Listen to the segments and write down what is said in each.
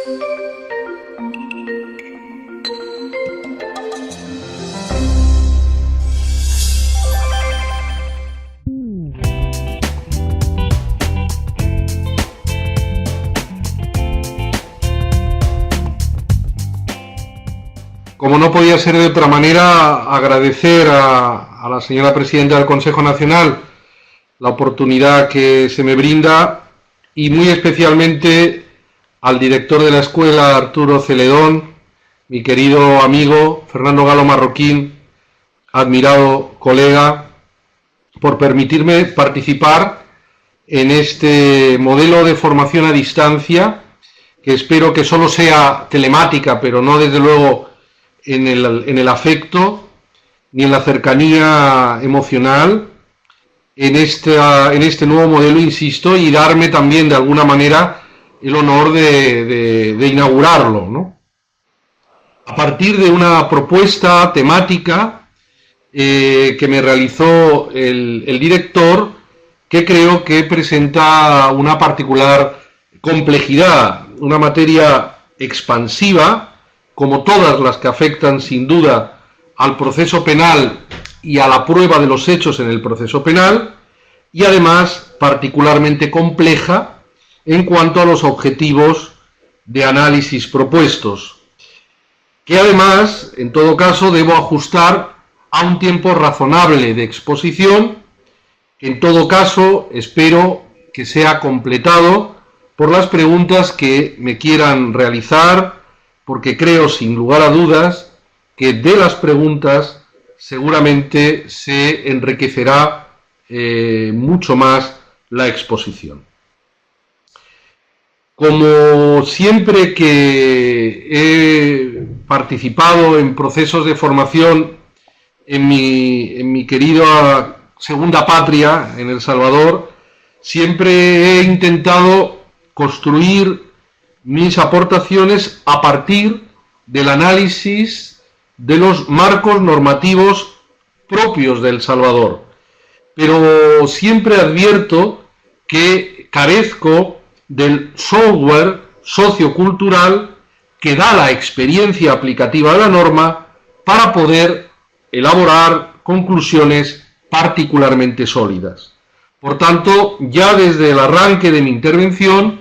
Como no podía ser de otra manera, agradecer a la señora presidenta del Consejo Nacional la oportunidad que se me brinda y muy especialmente al director de la escuela, Arturo Celedón, mi querido amigo Fernando Galo Marroquín, admirado colega, por permitirme participar en este modelo de formación a distancia, que espero que solo sea telemática, pero no desde luego en el afecto ni en la cercanía emocional, en este nuevo modelo, insisto, y darme también de alguna manera el honor de inaugurarlo, ¿no? A partir de una propuesta temática que me realizó el director, que creo que presenta una particular complejidad, una materia expansiva, como todas las que afectan sin duda al proceso penal y a la prueba de los hechos en el proceso penal, y además particularmente compleja en cuanto a los objetivos de análisis propuestos, que además, en todo caso, debo ajustar a un tiempo razonable de exposición, que en todo caso espero que sea completado por las preguntas que me quieran realizar, porque creo, sin lugar a dudas, que de las preguntas seguramente se enriquecerá mucho más la exposición. Como siempre que he participado en procesos de formación en mi querida segunda patria, en El Salvador, siempre he intentado construir mis aportaciones a partir del análisis de los marcos normativos propios de El Salvador. Pero siempre advierto que carezco del software sociocultural que da la experiencia aplicativa de la norma para poder elaborar conclusiones particularmente sólidas. Por tanto, ya desde el arranque de mi intervención,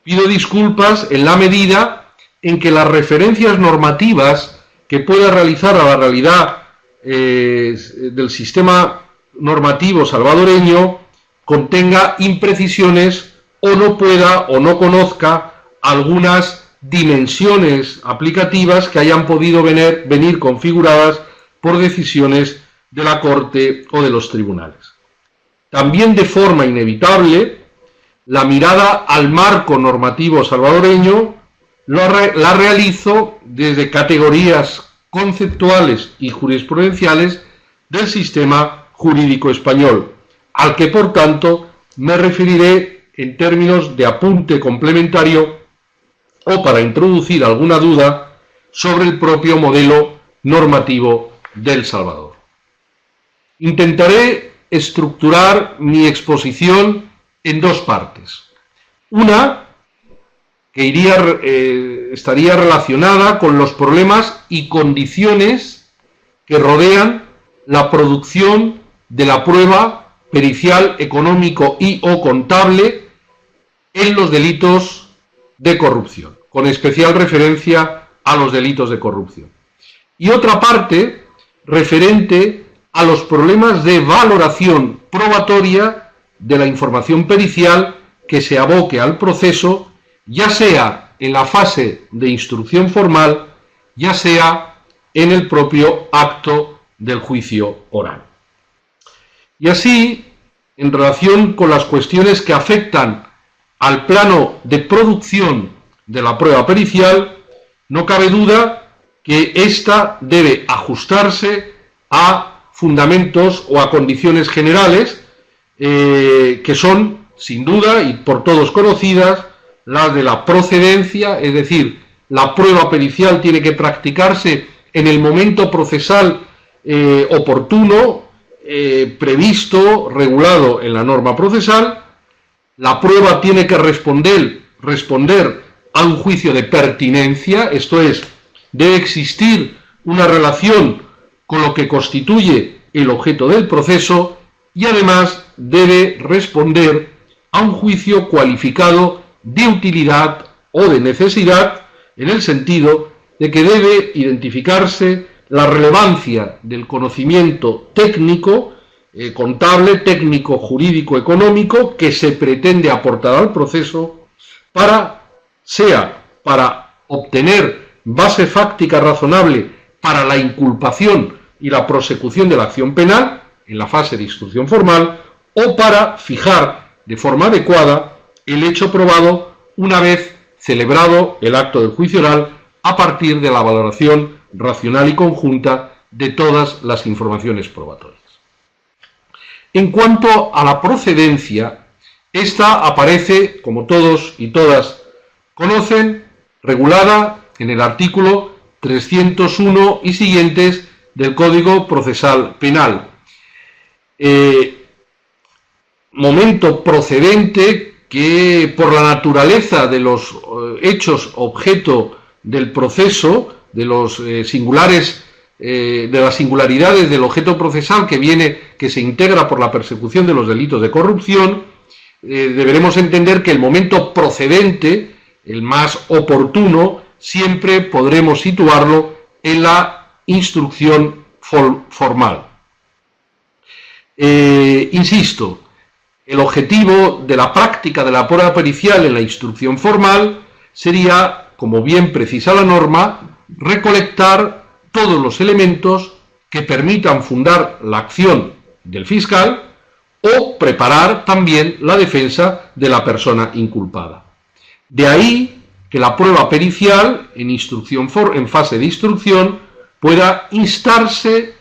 pido disculpas en la medida en que las referencias normativas que pueda realizar a la realidad del sistema normativo salvadoreño contenga imprecisiones o no pueda o no conozca algunas dimensiones aplicativas que hayan podido venir configuradas por decisiones de la Corte o de los tribunales. También de forma inevitable, la mirada al marco normativo salvadoreño la realizo desde categorías conceptuales y jurisprudenciales del sistema jurídico español, al que por tanto me referiré en términos de apunte complementario o para introducir alguna duda sobre el propio modelo normativo de El Salvador. Intentaré estructurar mi exposición en dos partes. Una que estaría relacionada con los problemas y condiciones que rodean la producción de la prueba pericial, económico y o contable en los delitos de corrupción, con especial referencia a los delitos de corrupción. Y otra parte referente a los problemas de valoración probatoria de la información pericial que se aboque al proceso, ya sea en la fase de instrucción formal, ya sea en el propio acto del juicio oral. Y así, en relación con las cuestiones que afectan al plano de producción de la prueba pericial, no cabe duda que ésta debe ajustarse a fundamentos o a condiciones generales que son, sin duda, y por todos conocidas, las de la procedencia, es decir, la prueba pericial tiene que practicarse en el momento procesal oportuno, previsto, regulado en la norma procesal. La prueba tiene que responder a un juicio de pertinencia, esto es, debe existir una relación con lo que constituye el objeto del proceso y además debe responder a un juicio cualificado de utilidad o de necesidad, en el sentido de que debe identificarse la relevancia del conocimiento técnico, contable, técnico, jurídico, económico, que se pretende aportar al proceso sea para obtener base fáctica razonable para la inculpación y la prosecución de la acción penal en la fase de instrucción formal, o para fijar de forma adecuada el hecho probado una vez celebrado el acto del juicio oral, a partir de la valoración racional y conjunta de todas las informaciones probatorias. En cuanto a la procedencia, esta aparece, como todos y todas conocen, regulada en el artículo 301 y siguientes del Código Procesal Penal. Momento procedente que, por la naturaleza de los hechos objeto del proceso, de los de las singularidades del objeto procesal que se integra por la persecución de los delitos de corrupción, deberemos entender que el momento procedente, el más oportuno, siempre podremos situarlo en la instrucción formal. Insisto, el objetivo de la práctica de la prueba pericial en la instrucción formal sería, como bien precisa la norma, recolectar todos los elementos que permitan fundar la acción del fiscal o preparar también la defensa de la persona inculpada. De ahí que la prueba pericial en fase de instrucción pueda instarse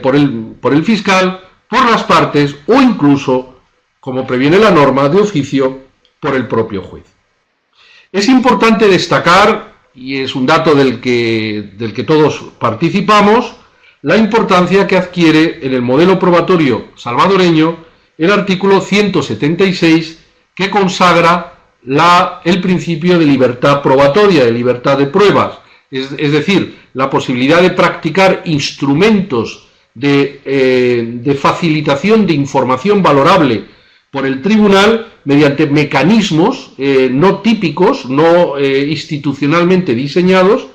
por el fiscal, por las partes o incluso, como previene la norma, de oficio por el propio juez. Es importante destacar, y es un dato del que todos participamos, la importancia que adquiere en el modelo probatorio salvadoreño el artículo 176, que consagra el principio de libertad probatoria, de libertad de pruebas, es decir, la posibilidad de practicar instrumentos de facilitación de información valorable por el tribunal mediante mecanismos no típicos, no institucionalmente diseñados,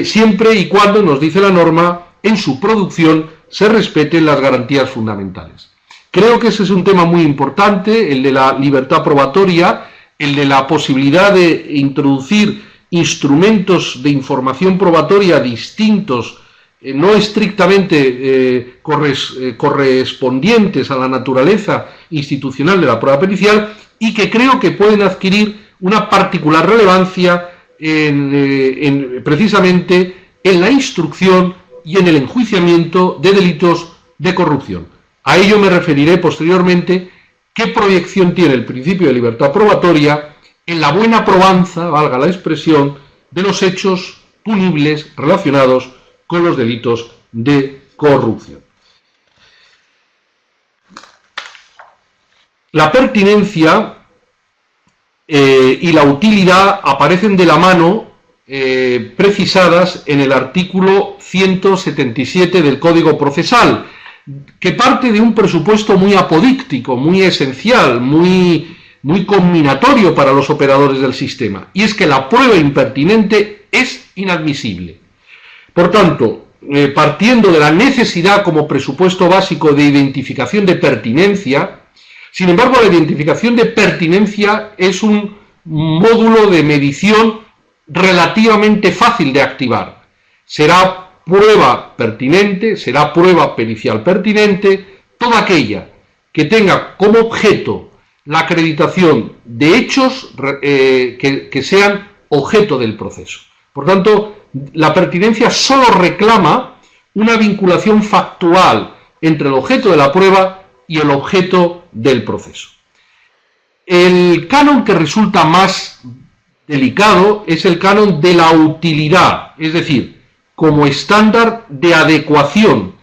siempre y cuando, nos dice la norma, en su producción se respeten las garantías fundamentales. Creo que ese es un tema muy importante, el de la libertad probatoria, el de la posibilidad de introducir instrumentos de información probatoria distintos, no estrictamente correspondientes a la naturaleza institucional de la prueba pericial, y que creo que pueden adquirir una particular relevancia precisamente en la instrucción y en el enjuiciamiento de delitos de corrupción. A ello me referiré posteriormente. ¿Qué proyección tiene el principio de libertad probatoria en la buena probanza, valga la expresión, de los hechos punibles relacionados con los delitos de corrupción? La pertinencia y la utilidad aparecen de la mano, precisadas en el artículo 177 del Código Procesal, que parte de un presupuesto muy apodíctico, muy esencial, muy combinatorio para los operadores del sistema, y es que la prueba impertinente es inadmisible. Por tanto, partiendo de la necesidad como presupuesto básico de identificación de pertinencia, sin embargo, la identificación de pertinencia es un módulo de medición relativamente fácil de activar. Será prueba pertinente, será prueba pericial pertinente, toda aquella que tenga como objeto la acreditación de hechos que sean objeto del proceso. Por tanto, la pertinencia solo reclama una vinculación factual entre el objeto de la prueba y el objeto del proceso. El canon que resulta más delicado es el canon de la utilidad, es decir, como estándar de adecuación.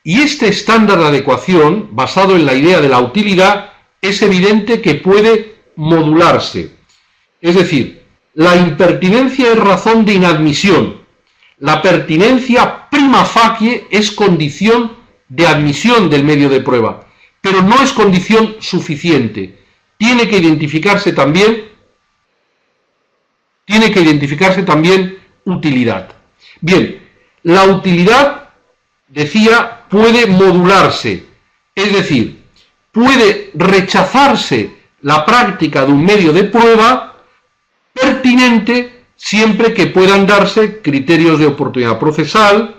Y este estándar de adecuación, basado en la idea de la utilidad, es evidente que puede modularse. Es decir, La impertinencia es razón de inadmisión. La pertinencia prima facie es condición de admisión del medio de prueba, pero no es condición suficiente. Tiene que identificarse también utilidad. Bien, la utilidad, decía, puede modularse, es decir, puede rechazarse la práctica de un medio de prueba pertinente siempre que puedan darse criterios de oportunidad procesal,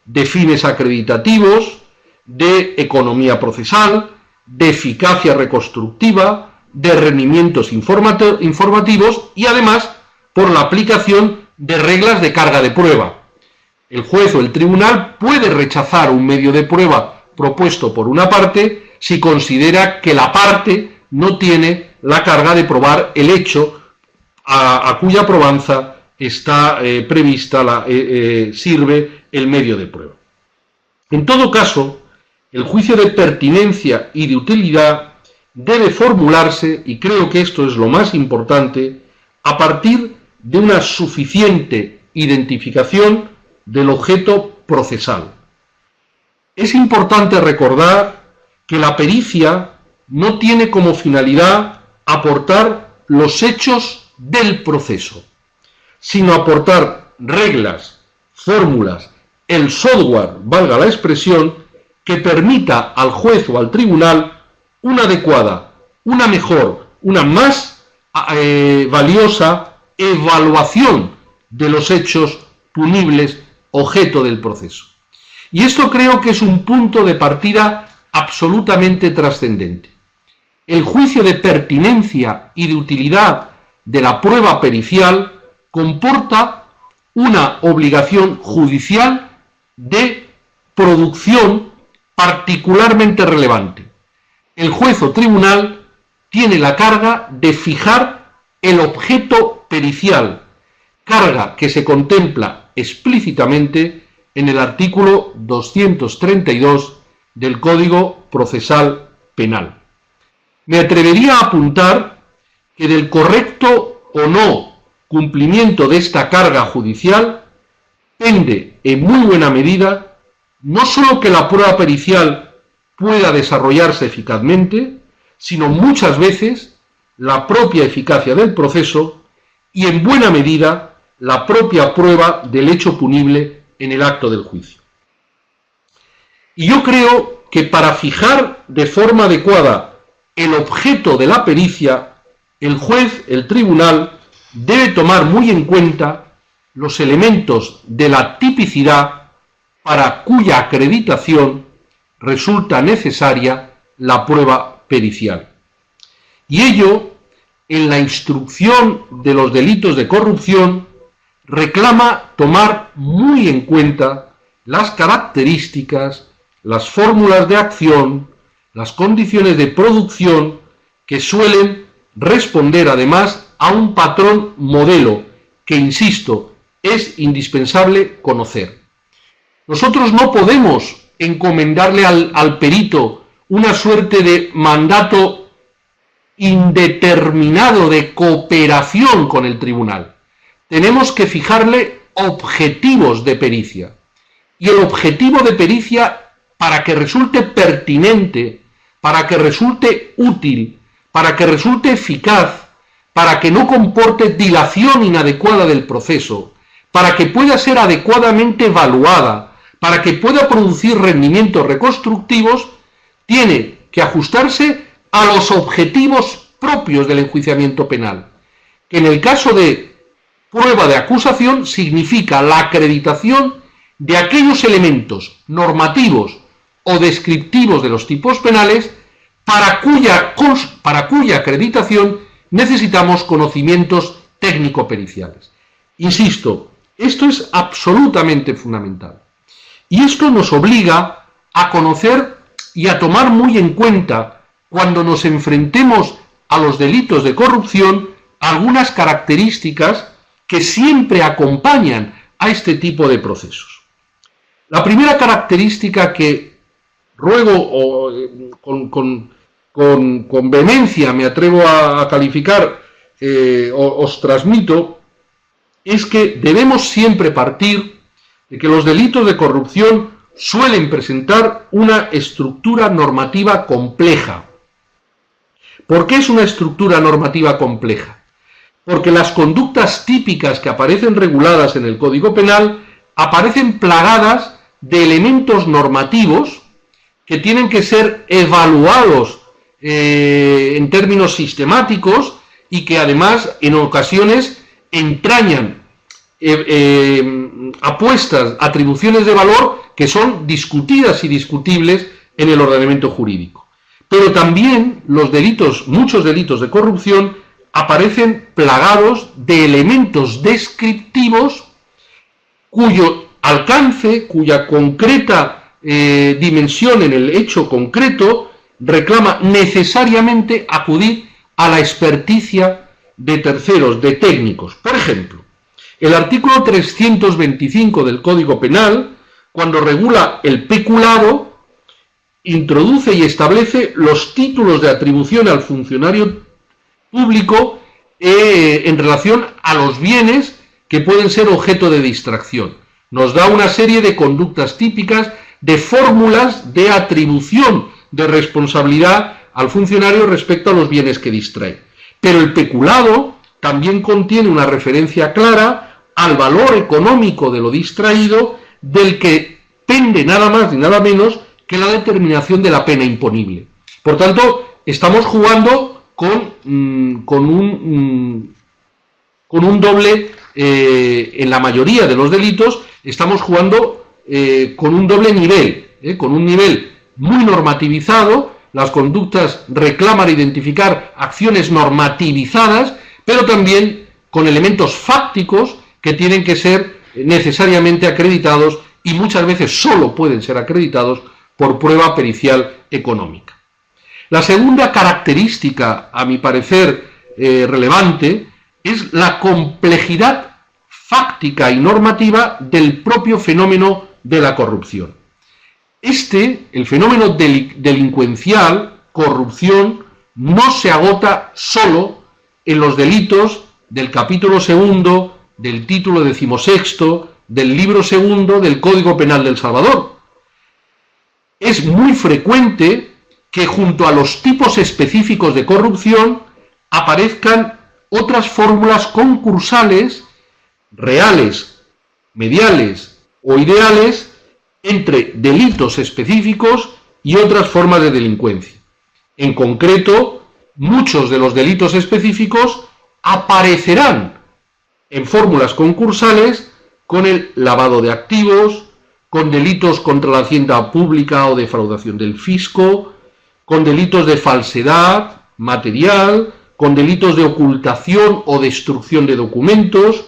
de fines acreditativos, de economía procesal, de eficacia reconstructiva, de rendimientos informativos y además por la aplicación de reglas de carga de prueba. El juez o el tribunal puede rechazar un medio de prueba propuesto por una parte si considera que la parte no tiene la carga de probar el hecho a cuya probanza está prevista, sirve el medio de prueba. En todo caso, el juicio de pertinencia y de utilidad debe formularse, y creo que esto es lo más importante, a partir de una suficiente identificación del objeto procesal. Es importante recordar que la pericia no tiene como finalidad aportar los hechos del proceso, sino aportar reglas, fórmulas, el software, valga la expresión, que permita al juez o al tribunal una adecuada, una mejor, una más valiosa evaluación de los hechos punibles objeto del proceso. Y esto creo que es un punto de partida absolutamente trascendente. El juicio de pertinencia y de utilidad de la prueba pericial comporta una obligación judicial de producción particularmente relevante. El juez o tribunal tiene la carga de fijar el objeto pericial, carga que se contempla explícitamente en el artículo 232 del Código Procesal Penal. Me atrevería a apuntar que del correcto o no cumplimiento de esta carga judicial pende en muy buena medida no sólo que la prueba pericial pueda desarrollarse eficazmente, sino muchas veces la propia eficacia del proceso y en buena medida la propia prueba del hecho punible en el acto del juicio. Y yo creo que para fijar de forma adecuada el objeto de la pericia, el juez, el tribunal, debe tomar muy en cuenta los elementos de la tipicidad para cuya acreditación resulta necesaria la prueba pericial. Y ello, en la instrucción de los delitos de corrupción, reclama tomar muy en cuenta las características, las fórmulas de acción, las condiciones de producción que suelen responder además a un patrón modelo que, insisto, es indispensable conocer. Nosotros no podemos encomendarle al perito una suerte de mandato indeterminado de cooperación con el tribunal. Tenemos que fijarle objetivos de pericia. Y el objetivo de pericia, para que resulte pertinente, para que resulte útil, para que resulte eficaz, para que no comporte dilación inadecuada del proceso, para que pueda ser adecuadamente evaluada, para que pueda producir rendimientos reconstructivos, tiene que ajustarse a los objetivos propios del enjuiciamiento penal, que en el caso de prueba de acusación significa la acreditación de aquellos elementos normativos o descriptivos de los tipos penales para cuya acreditación necesitamos conocimientos técnico-periciales. Insisto, esto es absolutamente fundamental. Y esto nos obliga a conocer y a tomar muy en cuenta, cuando nos enfrentemos a los delitos de corrupción, algunas características que siempre acompañan a este tipo de procesos. La primera característica que ruego con vehemencia me atrevo a calificar, os transmito, es que debemos siempre partir de que los delitos de corrupción suelen presentar una estructura normativa compleja. ¿Por qué es una estructura normativa compleja? Porque las conductas típicas que aparecen reguladas en el Código Penal aparecen plagadas de elementos normativos que tienen que ser evaluados en términos sistemáticos y que además en ocasiones entrañan apuestas, atribuciones de valor que son discutidas y discutibles en el ordenamiento jurídico. Pero también los delitos, muchos delitos de corrupción, aparecen plagados de elementos descriptivos cuyo alcance, cuya concreta dimensión en el hecho concreto reclama necesariamente acudir a la experticia de terceros, de técnicos. Por ejemplo, el artículo 325 del Código Penal, cuando regula el peculado, introduce y establece los títulos de atribución al funcionario público en relación a los bienes que pueden ser objeto de distracción. Nos da una serie de conductas típicas, de fórmulas de atribución de responsabilidad al funcionario respecto a los bienes que distrae. Pero el peculado también contiene una referencia clara al valor económico de lo distraído, del que pende nada más ni nada menos que la determinación de la pena imponible. Por tanto, estamos jugando con un doble, en la mayoría de los delitos, estamos jugando con un doble nivel, con un nivel muy normativizado. Las conductas reclaman identificar acciones normativizadas, pero también con elementos fácticos que tienen que ser necesariamente acreditados y muchas veces solo pueden ser acreditados por prueba pericial económica. La segunda característica, a mi parecer, relevante, es la complejidad fáctica y normativa del propio fenómeno de la corrupción. El fenómeno delincuencial, corrupción, no se agota solo en los delitos del capítulo segundo, del título 16, del libro segundo del Código Penal del Salvador. Es muy frecuente que junto a los tipos específicos de corrupción aparezcan otras fórmulas concursales, reales, mediales o ideales, entre delitos específicos y otras formas de delincuencia. En concreto, muchos de los delitos específicos aparecerán en fórmulas concursales con el lavado de activos, con delitos contra la hacienda pública o defraudación del fisco, con delitos de falsedad material, con delitos de ocultación o destrucción de documentos,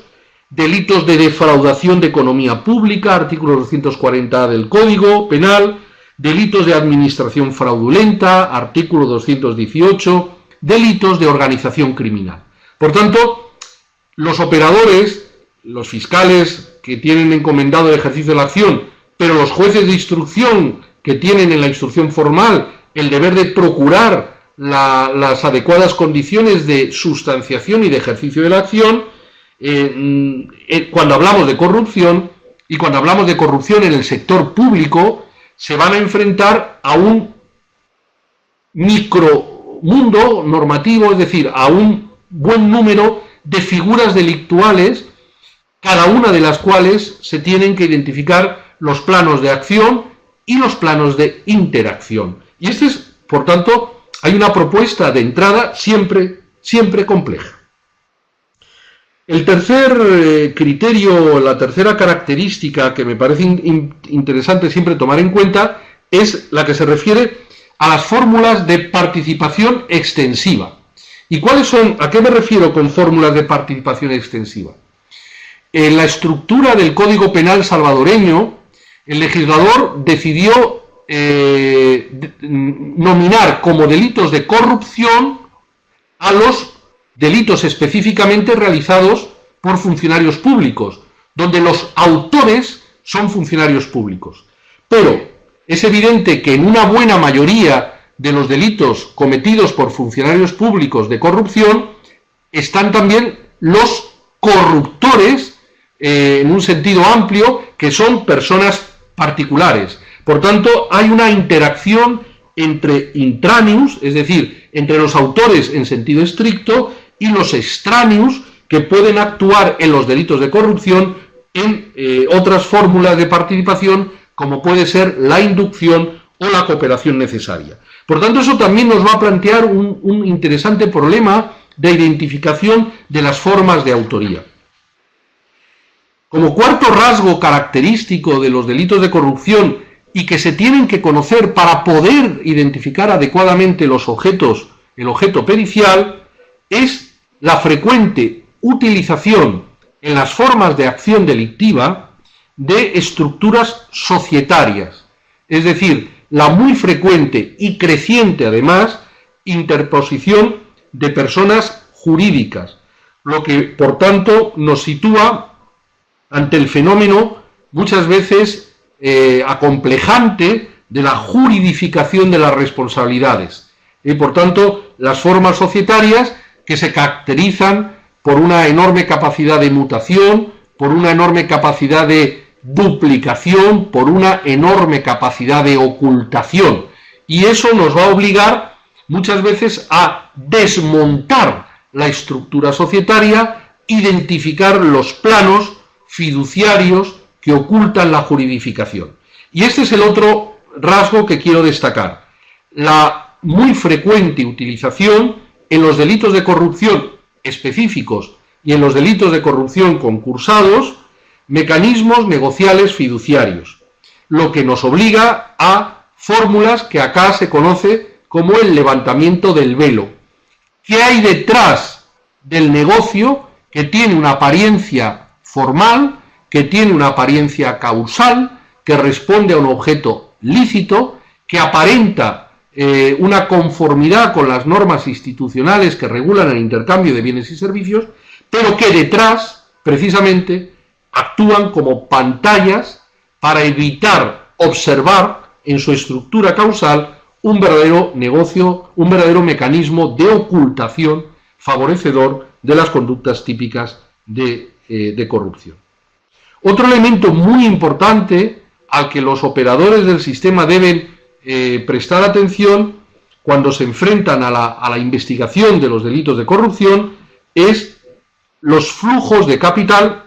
delitos de defraudación de economía pública, artículo 240 del Código Penal, delitos de administración fraudulenta, artículo 218, delitos de organización criminal. Por tanto, los operadores, los fiscales que tienen encomendado el ejercicio de la acción, pero los jueces de instrucción que tienen en la instrucción formal el deber de procurar las adecuadas condiciones de sustanciación y de ejercicio de la acción, cuando hablamos de corrupción, y cuando hablamos de corrupción en el sector público, se van a enfrentar a un micromundo normativo, es decir, a un buen número de figuras delictuales, cada una de las cuales se tienen que identificar los planos de acción y los planos de interacción. Y por tanto, hay una propuesta de entrada siempre compleja. El tercer criterio, la tercera característica que me parece interesante siempre tomar en cuenta es la que se refiere a las fórmulas de participación extensiva. ¿Y cuáles son? ¿A qué me refiero con fórmulas de participación extensiva? En la estructura del Código Penal salvadoreño, el legislador decidió nominar como delitos de corrupción a los delitos específicamente realizados por funcionarios públicos, donde los autores son funcionarios públicos. Pero es evidente que en una buena mayoría de los delitos cometidos por funcionarios públicos de corrupción están también los corruptores en un sentido amplio, que son personas particulares. Por tanto, hay una interacción entre intraneus, es decir, entre los autores en sentido estricto, y los extraneus, que pueden actuar en los delitos de corrupción en otras fórmulas de participación, como puede ser la inducción o la cooperación necesaria. Por tanto, eso también nos va a plantear un interesante problema de identificación de las formas de autoría. Como cuarto rasgo característico de los delitos de corrupción y que se tienen que conocer para poder identificar adecuadamente los objetos, el objeto pericial, es la frecuente utilización en las formas de acción delictiva de estructuras societarias, es decir, la muy frecuente y creciente, además, interposición de personas jurídicas, lo que, por tanto, nos sitúa ante el fenómeno muchas veces acomplejante de la juridificación de las responsabilidades. Por tanto, las formas societarias que se caracterizan por una enorme capacidad de mutación, por una enorme capacidad de duplicación, por una enorme capacidad de ocultación. Y eso nos va a obligar muchas veces a desmontar la estructura societaria, identificar los planos fiduciarios que ocultan la juridificación. Y este es el otro rasgo que quiero destacar: la muy frecuente utilización en los delitos de corrupción específicos y en los delitos de corrupción concursados, mecanismos negociales fiduciarios, lo que nos obliga a fórmulas que acá se conoce como el levantamiento del velo. ¿Qué hay detrás del negocio que tiene una apariencia formal, que tiene una apariencia causal, que responde a un objeto lícito, que aparenta una conformidad con las normas institucionales que regulan el intercambio de bienes y servicios, pero que detrás, precisamente, actúan como pantallas para evitar observar en su estructura causal un verdadero negocio, un verdadero mecanismo de ocultación favorecedor de las conductas típicas de corrupción? Otro elemento muy importante al que los operadores del sistema deben prestar atención cuando se enfrentan a la investigación de los delitos de corrupción es los flujos de capital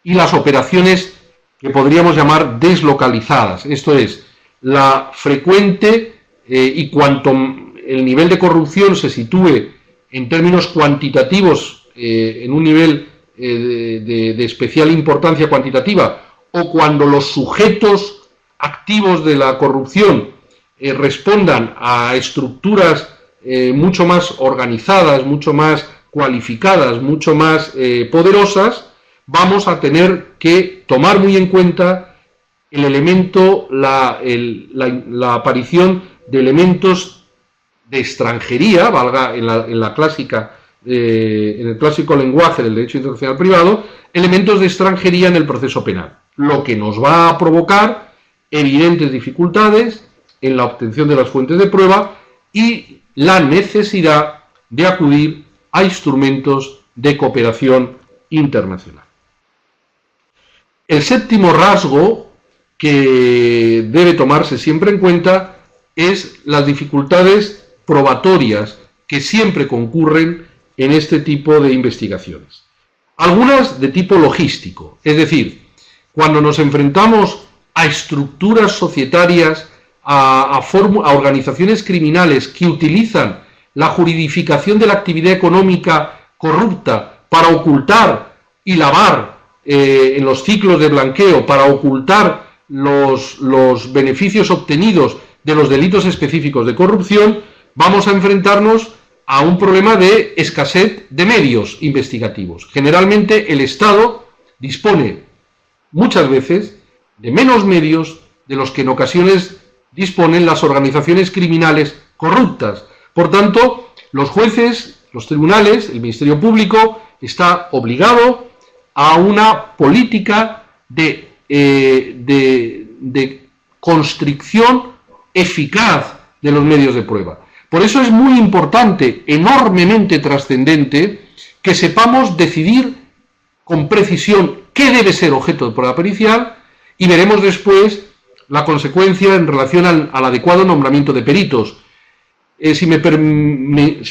y las operaciones que podríamos llamar deslocalizadas. Esto es, la frecuente y cuanto el nivel de corrupción se sitúe en términos cuantitativos en un nivel de especial importancia cuantitativa, o cuando los sujetos activos de la corrupción respondan a estructuras mucho más organizadas, mucho más cualificadas, mucho más poderosas, vamos a tener que tomar muy en cuenta el elemento, la aparición de elementos de extranjería, valga en el clásico lenguaje del derecho internacional privado, elementos de extranjería en el proceso penal, lo que nos va a provocar evidentes dificultades en la obtención de las fuentes de prueba y la necesidad de acudir a instrumentos de cooperación internacional. El séptimo rasgo que debe tomarse siempre en cuenta es las dificultades probatorias que siempre concurren en este tipo de investigaciones. Algunas de tipo logístico, es decir, cuando nos enfrentamos a estructuras societarias, a organizaciones criminales que utilizan la juridificación de la actividad económica corrupta para ocultar y lavar en los ciclos de blanqueo, para ocultar los beneficios obtenidos de los delitos específicos de corrupción, vamos a enfrentarnos a un problema de escasez de medios investigativos. Generalmente el Estado dispone muchas veces de menos medios de los que en ocasiones disponen las organizaciones criminales corruptas. Por tanto, los jueces, los tribunales, el Ministerio Público está obligado a una política de constricción eficaz de los medios de prueba. Por eso es muy importante, enormemente trascendente, que sepamos decidir con precisión qué debe ser objeto de prueba pericial y veremos después la consecuencia en relación al adecuado nombramiento de peritos. Si me permitís,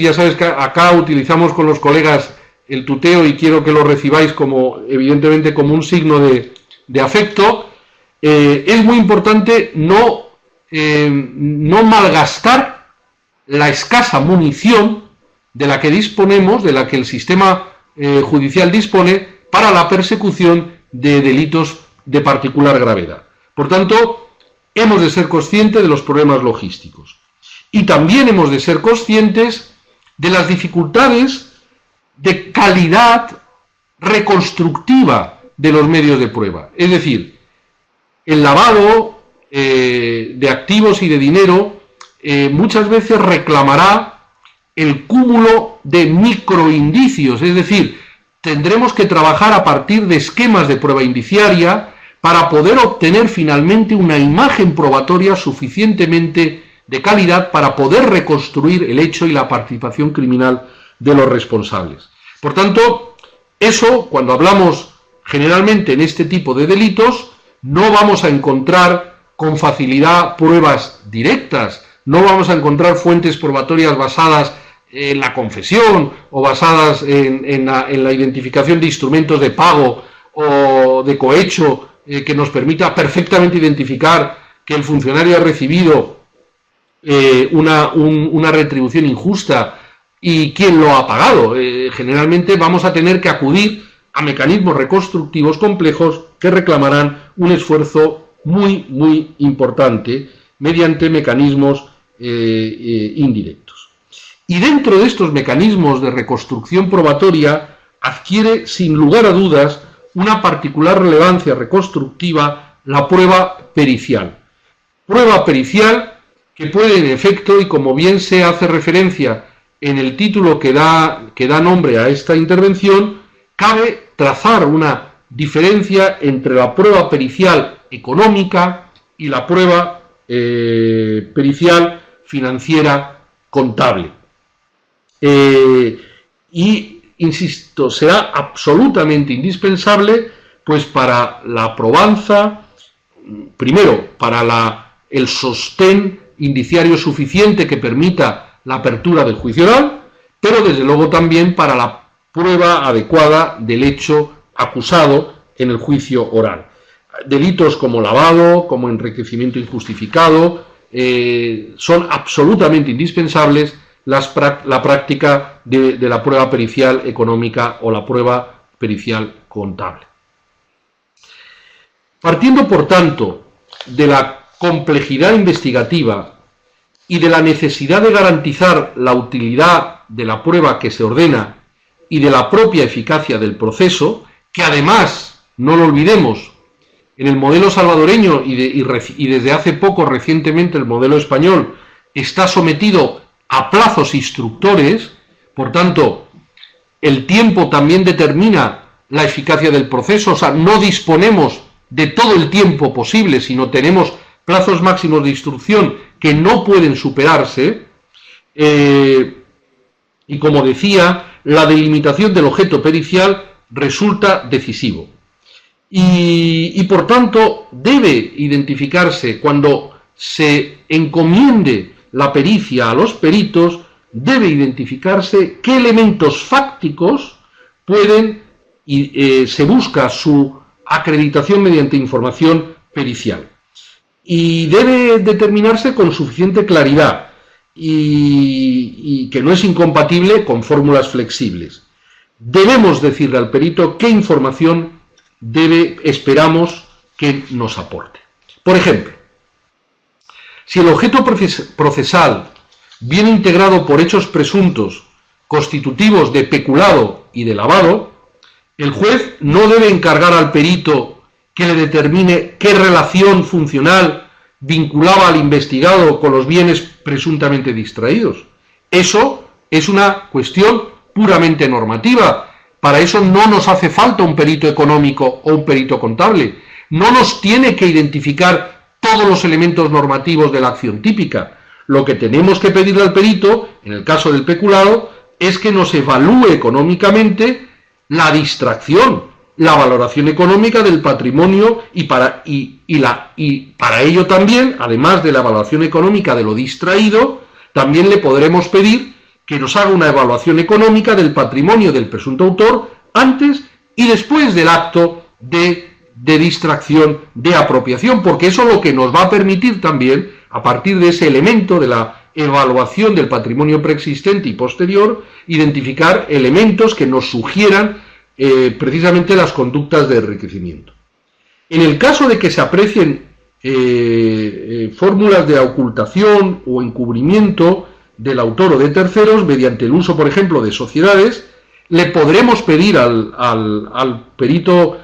ya sabes que acá utilizamos con los colegas el tuteo y quiero que lo recibáis como, evidentemente, como un signo de afecto. Es muy importante no malgastar la escasa munición de la que disponemos, de la que el sistema judicial dispone para la persecución de delitos de particular gravedad. Por tanto, hemos de ser conscientes de los problemas logísticos y también hemos de ser conscientes de las dificultades de calidad reconstructiva de los medios de prueba. Es decir, el lavado de activos y de dinero muchas veces reclamará el cúmulo de microindicios, es decir, tendremos que trabajar a partir de esquemas de prueba indiciaria para poder obtener finalmente una imagen probatoria suficientemente de calidad para poder reconstruir el hecho y la participación criminal de los responsables. Por tanto, eso, cuando hablamos generalmente en este tipo de delitos, no vamos a encontrar con facilidad pruebas directas, no vamos a encontrar fuentes probatorias basadas en la confesión o basadas en la identificación de instrumentos de pago o de cohecho que nos permita perfectamente identificar que el funcionario ha recibido una retribución injusta y quién lo ha pagado. Generalmente vamos a tener que acudir a mecanismos reconstructivos complejos que reclamarán un esfuerzo muy importante mediante mecanismos indirectos. Y dentro de estos mecanismos de reconstrucción probatoria adquiere sin lugar a dudas una particular relevancia reconstructiva la prueba pericial. Prueba pericial que puede en efecto, y como bien se hace referencia en el título que da nombre a esta intervención, cabe trazar una diferencia entre la prueba pericial económica y la prueba pericial financiera contable. Y, insisto, será absolutamente indispensable, pues para la probanza, primero, para el sostén indiciario suficiente que permita la apertura del juicio oral, pero desde luego también para la prueba adecuada del hecho acusado en el juicio oral. Delitos como lavado, como enriquecimiento injustificado, son absolutamente indispensables la práctica de la prueba pericial económica o la prueba pericial contable. Partiendo, por tanto, de la complejidad investigativa y de la necesidad de garantizar la utilidad de la prueba que se ordena y de la propia eficacia del proceso, que además, no lo olvidemos, en el modelo salvadoreño y desde hace poco recientemente el modelo español está sometido a plazos instructores, por tanto, el tiempo también determina la eficacia del proceso, o sea, no disponemos de todo el tiempo posible, sino tenemos plazos máximos de instrucción que no pueden superarse, y como decía, la delimitación del objeto pericial resulta decisivo. Y por tanto, debe identificarse cuando se encomiende la pericia a los peritos, debe identificarse qué elementos fácticos pueden y se busca su acreditación mediante información pericial. Y debe determinarse con suficiente claridad y que no es incompatible con fórmulas flexibles. Debemos decirle al perito qué información esperamos que nos aporte. Por ejemplo, si el objeto procesal viene integrado por hechos presuntos constitutivos de peculado y de lavado, el juez no debe encargar al perito que le determine qué relación funcional vinculaba al investigado con los bienes presuntamente distraídos. Eso es una cuestión puramente normativa. Para eso no nos hace falta un perito económico o un perito contable. No nos tiene que identificar todos los elementos normativos de la acción típica. Lo que tenemos que pedirle al perito, en el caso del peculado, es que nos evalúe económicamente la distracción, la valoración económica del patrimonio y para ello también, además de la evaluación económica de lo distraído, también le podremos pedir que nos haga una evaluación económica del patrimonio del presunto autor antes y después del acto de distracción, de apropiación, porque eso es lo que nos va a permitir también, a partir de ese elemento de la evaluación del patrimonio preexistente y posterior, identificar elementos que nos sugieran precisamente las conductas de enriquecimiento. En el caso de que se aprecien fórmulas de ocultación o encubrimiento del autor o de terceros, mediante el uso, por ejemplo, de sociedades, le podremos pedir al perito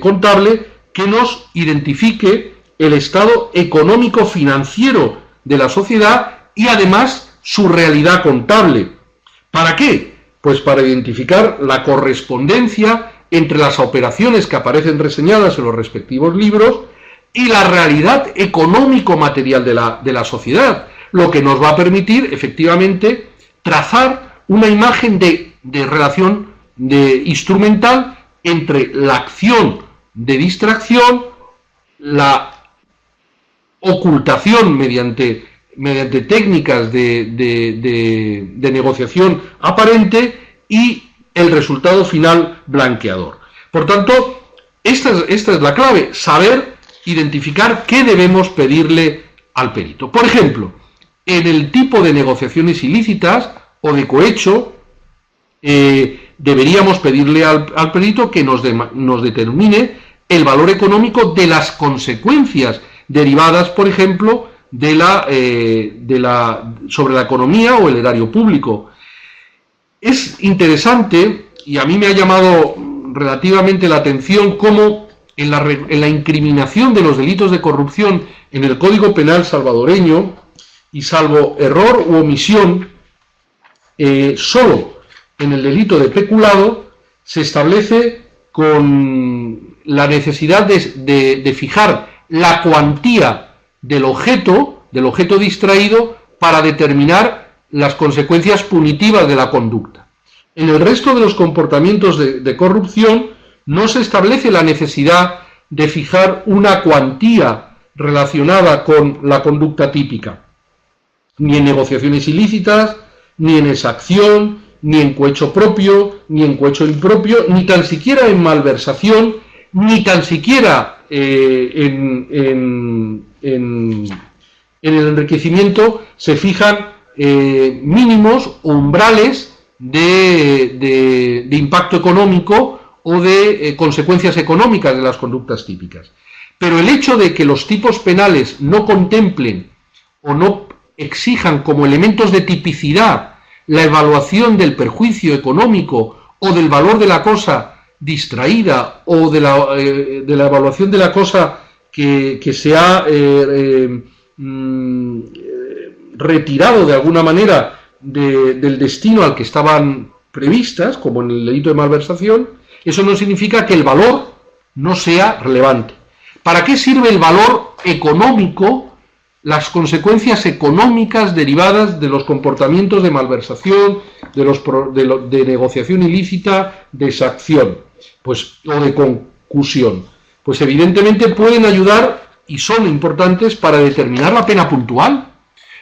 contable que nos identifique el estado económico-financiero de la sociedad y además su realidad contable. ¿Para qué? Pues para identificar la correspondencia entre las operaciones que aparecen reseñadas en los respectivos libros y la realidad económico-material de la sociedad, lo que nos va a permitir efectivamente trazar una imagen de relación instrumental entre la acción de distracción, la ocultación mediante técnicas de negociación aparente y el resultado final blanqueador. Por tanto, esta es la clave, saber identificar qué debemos pedirle al perito. Por ejemplo, en el tipo de negociaciones ilícitas o de cohecho, deberíamos pedirle al perito que nos determine el valor económico de las consecuencias derivadas, por ejemplo, sobre la economía o el erario público. Es interesante, y a mí me ha llamado relativamente la atención, cómo en la incriminación de los delitos de corrupción en el Código Penal salvadoreño, y salvo error u omisión, solo en el delito de peculado se establece con la necesidad de fijar la cuantía del objeto distraído para determinar las consecuencias punitivas de la conducta. En el resto de los comportamientos de corrupción no se establece la necesidad de fijar una cuantía relacionada con la conducta típica, ni en negociaciones ilícitas, ni en exacción, ni en cohecho propio, ni en cohecho impropio, ni tan siquiera en malversación, ni tan siquiera en el enriquecimiento se fijan mínimos o umbrales de impacto económico o de consecuencias económicas de las conductas típicas. Pero el hecho de que los tipos penales no contemplen o no exijan como elementos de tipicidad la evaluación del perjuicio económico o del valor de la cosa distraída o de la evaluación de la cosa que se ha retirado de alguna manera del destino al que estaban previstas, como en el delito de malversación, eso no significa que el valor no sea relevante. ¿Para qué sirve el valor económico? Las consecuencias económicas derivadas de los comportamientos de malversación, de negociación ilícita, de exacción, o de concusión. Pues evidentemente pueden ayudar y son importantes para determinar la pena puntual.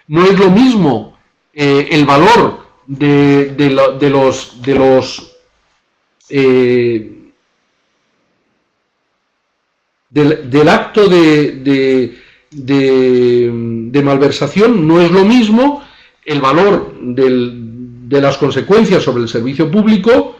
No es lo mismo el valor del acto de malversación, no es lo mismo el valor de las consecuencias sobre el servicio público,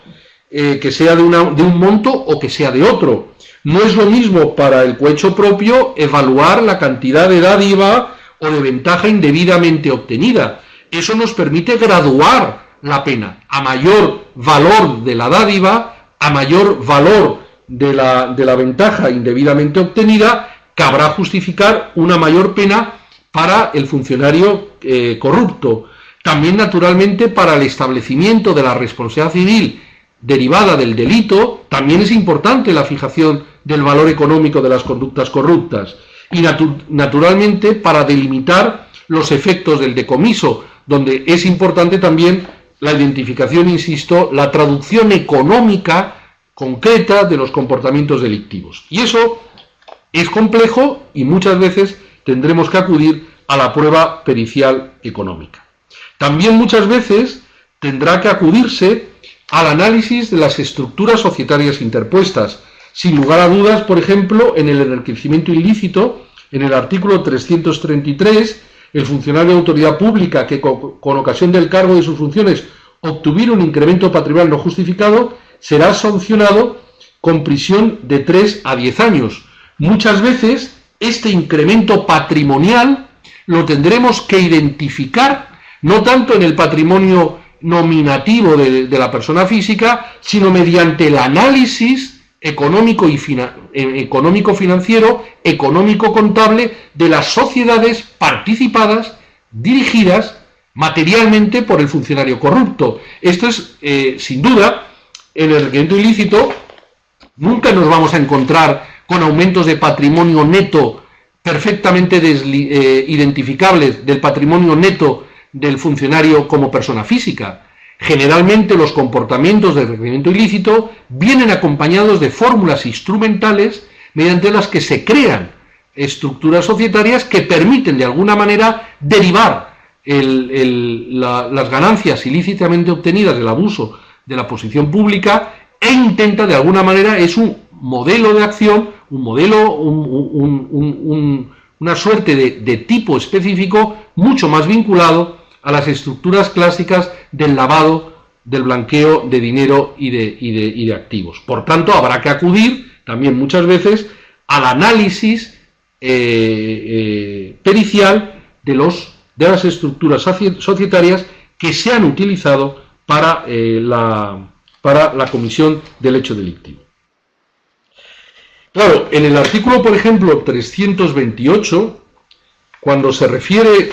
que sea de un monto o que sea de otro. No es lo mismo para el cohecho propio evaluar la cantidad de dádiva o de ventaja indebidamente obtenida. Eso nos permite graduar la pena. A mayor valor de la dádiva, a mayor valor de la ventaja indebidamente obtenida, cabrá justificar una mayor pena para el funcionario corrupto. También, naturalmente, para el establecimiento de la responsabilidad civil derivada del delito, también es importante la fijación del valor económico de las conductas corruptas. Y, naturalmente, para delimitar los efectos del decomiso, donde es importante también la identificación, insisto, la traducción económica concreta de los comportamientos delictivos. Y eso es complejo y muchas veces tendremos que acudir a la prueba pericial económica. También muchas veces tendrá que acudirse al análisis de las estructuras societarias interpuestas. Sin lugar a dudas, por ejemplo, en el enriquecimiento ilícito, en el artículo 333, el funcionario de autoridad pública que con ocasión del cargo de sus funciones obtuviera un incremento patrimonial no justificado, será sancionado con prisión de 3 a 10 años. Muchas veces este incremento patrimonial lo tendremos que identificar, no tanto en el patrimonio nominativo de la persona física, sino mediante el análisis económico-financiero, económico-contable de las sociedades participadas, dirigidas materialmente por el funcionario corrupto. Esto es, sin duda, en el enriquecimiento ilícito, nunca nos vamos a encontrar con aumentos de patrimonio neto perfectamente identificables del patrimonio neto del funcionario como persona física. Generalmente los comportamientos de enriquecimiento ilícito vienen acompañados de fórmulas instrumentales mediante las que se crean estructuras societarias que permiten de alguna manera derivar las ganancias ilícitamente obtenidas del abuso de la posición pública e intenta de alguna manera, es un modelo de acción, una suerte de tipo específico mucho más vinculado a las estructuras clásicas del lavado, del blanqueo de dinero y de activos. Por tanto, habrá que acudir también muchas veces al análisis pericial de las estructuras societarias que se han utilizado para la comisión del hecho delictivo. Claro, en el artículo, por ejemplo, 328, cuando se refiere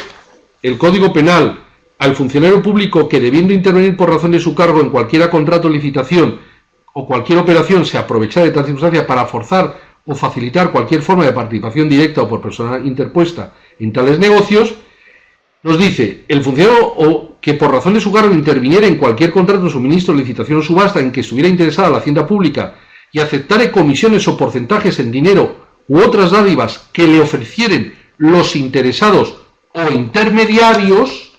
el Código Penal al funcionario público que, debiendo intervenir por razón de su cargo en cualquier contrato, licitación o cualquier operación, se aprovecha de tal circunstancia para forzar o facilitar cualquier forma de participación directa o por persona interpuesta en tales negocios, nos dice: el funcionario que por razón de su cargo interviniera en cualquier contrato, suministro, licitación o subasta en que estuviera interesada la hacienda pública y aceptare comisiones o porcentajes en dinero u otras dádivas que le ofrecieren los interesados o intermediarios,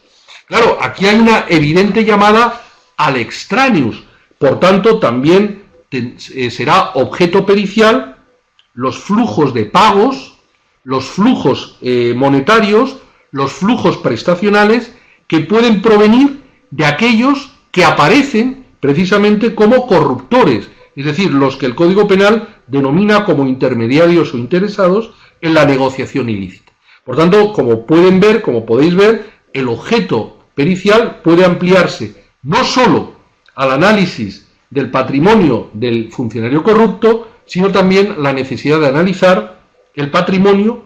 claro, aquí hay una evidente llamada al extraneus. Por tanto, también será objeto pericial los flujos de pagos, los flujos monetarios, los flujos prestacionales que pueden provenir de aquellos que aparecen precisamente como corruptores, es decir, los que el Código Penal denomina como intermediarios o interesados en la negociación ilícita. Por tanto, como podéis ver, el objeto pericial puede ampliarse no solo al análisis del patrimonio del funcionario corrupto, sino también la necesidad de analizar el patrimonio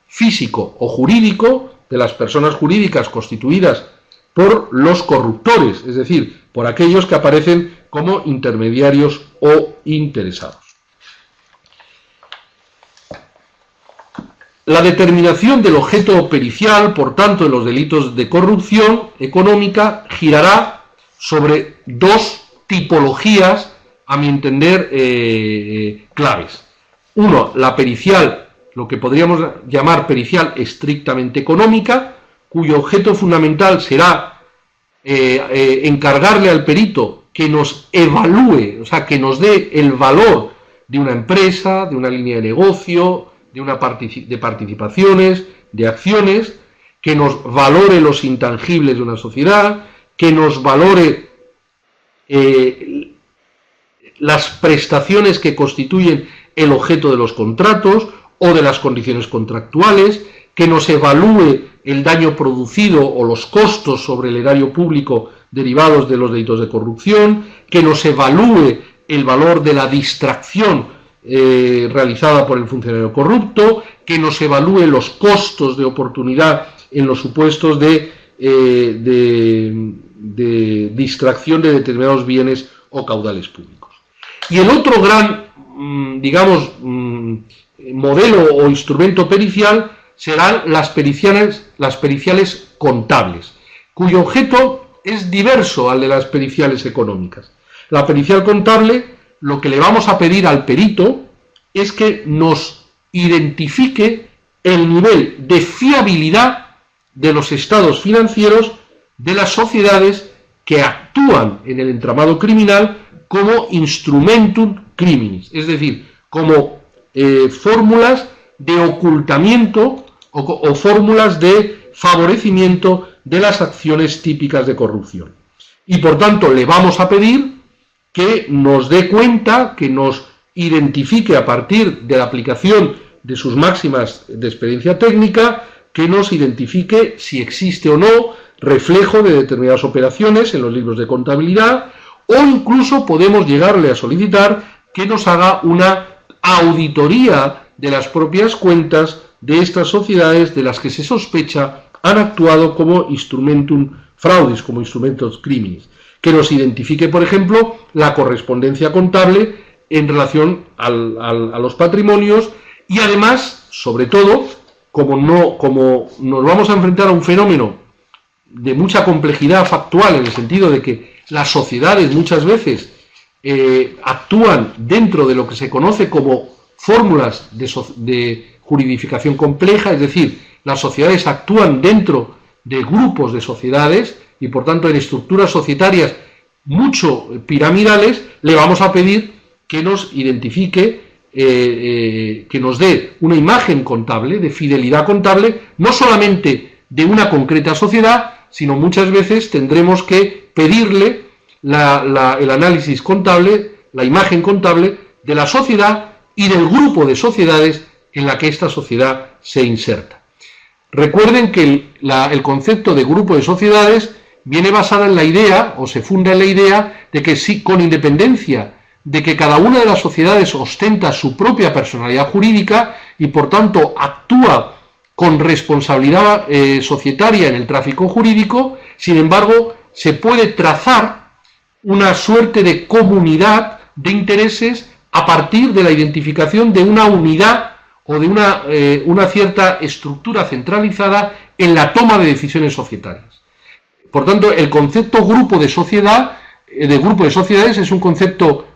físico o jurídico de las personas jurídicas constituidas por los corruptores, es decir, por aquellos que aparecen como intermediarios o interesados. La determinación del objeto pericial, por tanto, de los delitos de corrupción económica, girará sobre dos tipologías, a mi entender, claves. Uno, la pericial, lo que podríamos llamar pericial estrictamente económica, cuyo objeto fundamental será encargarle al perito que nos evalúe, o sea, que nos dé el valor de una empresa, de una línea de negocio, de participaciones, de acciones, que nos valore los intangibles de una sociedad, que nos valore las prestaciones que constituyen el objeto de los contratos o de las condiciones contractuales, que nos evalúe el daño producido o los costos sobre el erario público derivados de los delitos de corrupción, que nos evalúe el valor de la distracción realizada por el funcionario corrupto, que nos evalúe los costos de oportunidad en los supuestos de distracción de determinados bienes o caudales públicos. Y el otro gran, modelo o instrumento pericial serán las periciales contables, cuyo objeto es diverso al de las periciales económicas. La pericial contable lo que le vamos a pedir al perito es que nos identifique el nivel de fiabilidad de los estados financieros de las sociedades que actúan en el entramado criminal como instrumentum criminis, es decir, como fórmulas de ocultamiento o fórmulas de favorecimiento de las acciones típicas de corrupción. Y por tanto le vamos a pedir que nos dé cuenta, que nos identifique a partir de la aplicación de sus máximas de experiencia técnica, que nos identifique si existe o no reflejo de determinadas operaciones en los libros de contabilidad, o incluso podemos llegarle a solicitar que nos haga una auditoría de las propias cuentas de estas sociedades de las que se sospecha han actuado como instrumentum fraudis, como instrumentos criminis, que nos identifique, por ejemplo, la correspondencia contable en relación a los patrimonios y además, sobre todo, como nos vamos a enfrentar a un fenómeno de mucha complejidad factual, en el sentido de que las sociedades muchas veces actúan dentro de lo que se conoce como fórmulas de juridificación compleja, es decir, las sociedades actúan dentro de grupos de sociedades y por tanto en estructuras societarias mucho piramidales, le vamos a pedir que nos identifique, que nos dé una imagen contable, de fidelidad contable, no solamente de una concreta sociedad, sino muchas veces tendremos que pedirle el análisis contable, la imagen contable de la sociedad y del grupo de sociedades en la que esta sociedad se inserta. Recuerden que el concepto de grupo de sociedades viene basado en la idea, o se funda en la idea, de que sí, con independencia de que cada una de las sociedades ostenta su propia personalidad jurídica y por tanto actúa con responsabilidad societaria en el tráfico jurídico, sin embargo, se puede trazar una suerte de comunidad de intereses a partir de la identificación de una unidad o de una cierta estructura centralizada en la toma de decisiones societarias. Por tanto, el concepto grupo de sociedades es un concepto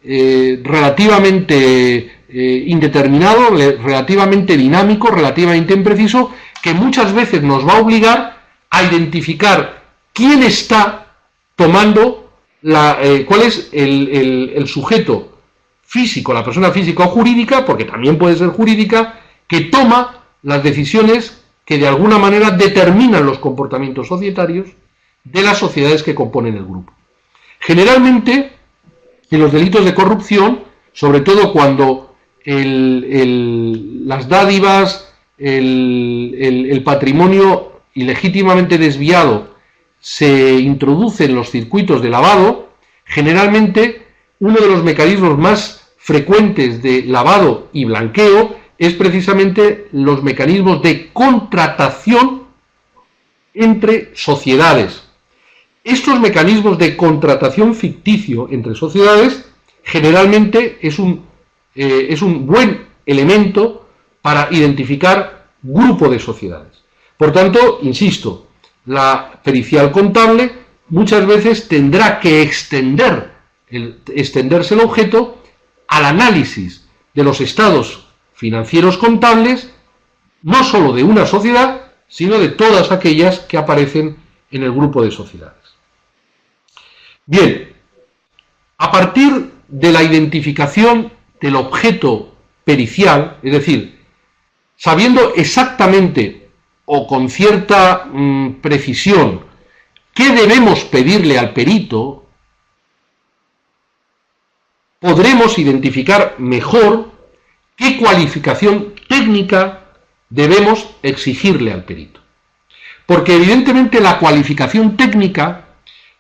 relativamente indeterminado, relativamente dinámico, relativamente impreciso, que muchas veces nos va a obligar a identificar quién está tomando, cuál es el sujeto físico, la persona física o jurídica, porque también puede ser jurídica, que toma las decisiones que de alguna manera determinan los comportamientos societarios de las sociedades que componen el grupo. Generalmente, en los delitos de corrupción, sobre todo cuando las dádivas, el patrimonio ilegítimamente desviado se introduce en los circuitos de lavado, generalmente uno de los mecanismos más frecuentes de lavado y blanqueo es precisamente los mecanismos de contratación entre sociedades. Estos mecanismos de contratación ficticio entre sociedades generalmente es un buen elemento para identificar grupo de sociedades. Por tanto, insisto, la pericial contable muchas veces tendrá que extenderse el objeto al análisis de los estados financieros contables, no solo de una sociedad, sino de todas aquellas que aparecen en el grupo de sociedades. Bien, a partir de la identificación del objeto pericial, es decir, sabiendo exactamente o con cierta precisión qué debemos pedirle al perito, podremos identificar mejor qué cualificación técnica debemos exigirle al perito. Porque evidentemente la cualificación técnica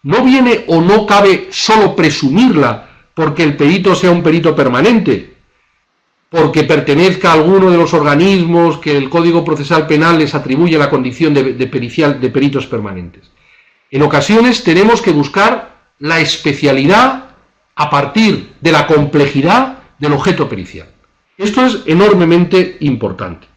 no viene o no cabe solo presumirla porque el perito sea un perito permanente, porque pertenezca a alguno de los organismos que el Código Procesal Penal les atribuye la condición de peritos permanentes. En ocasiones tenemos que buscar la especialidad a partir de la complejidad del objeto pericial. Esto es enormemente importante.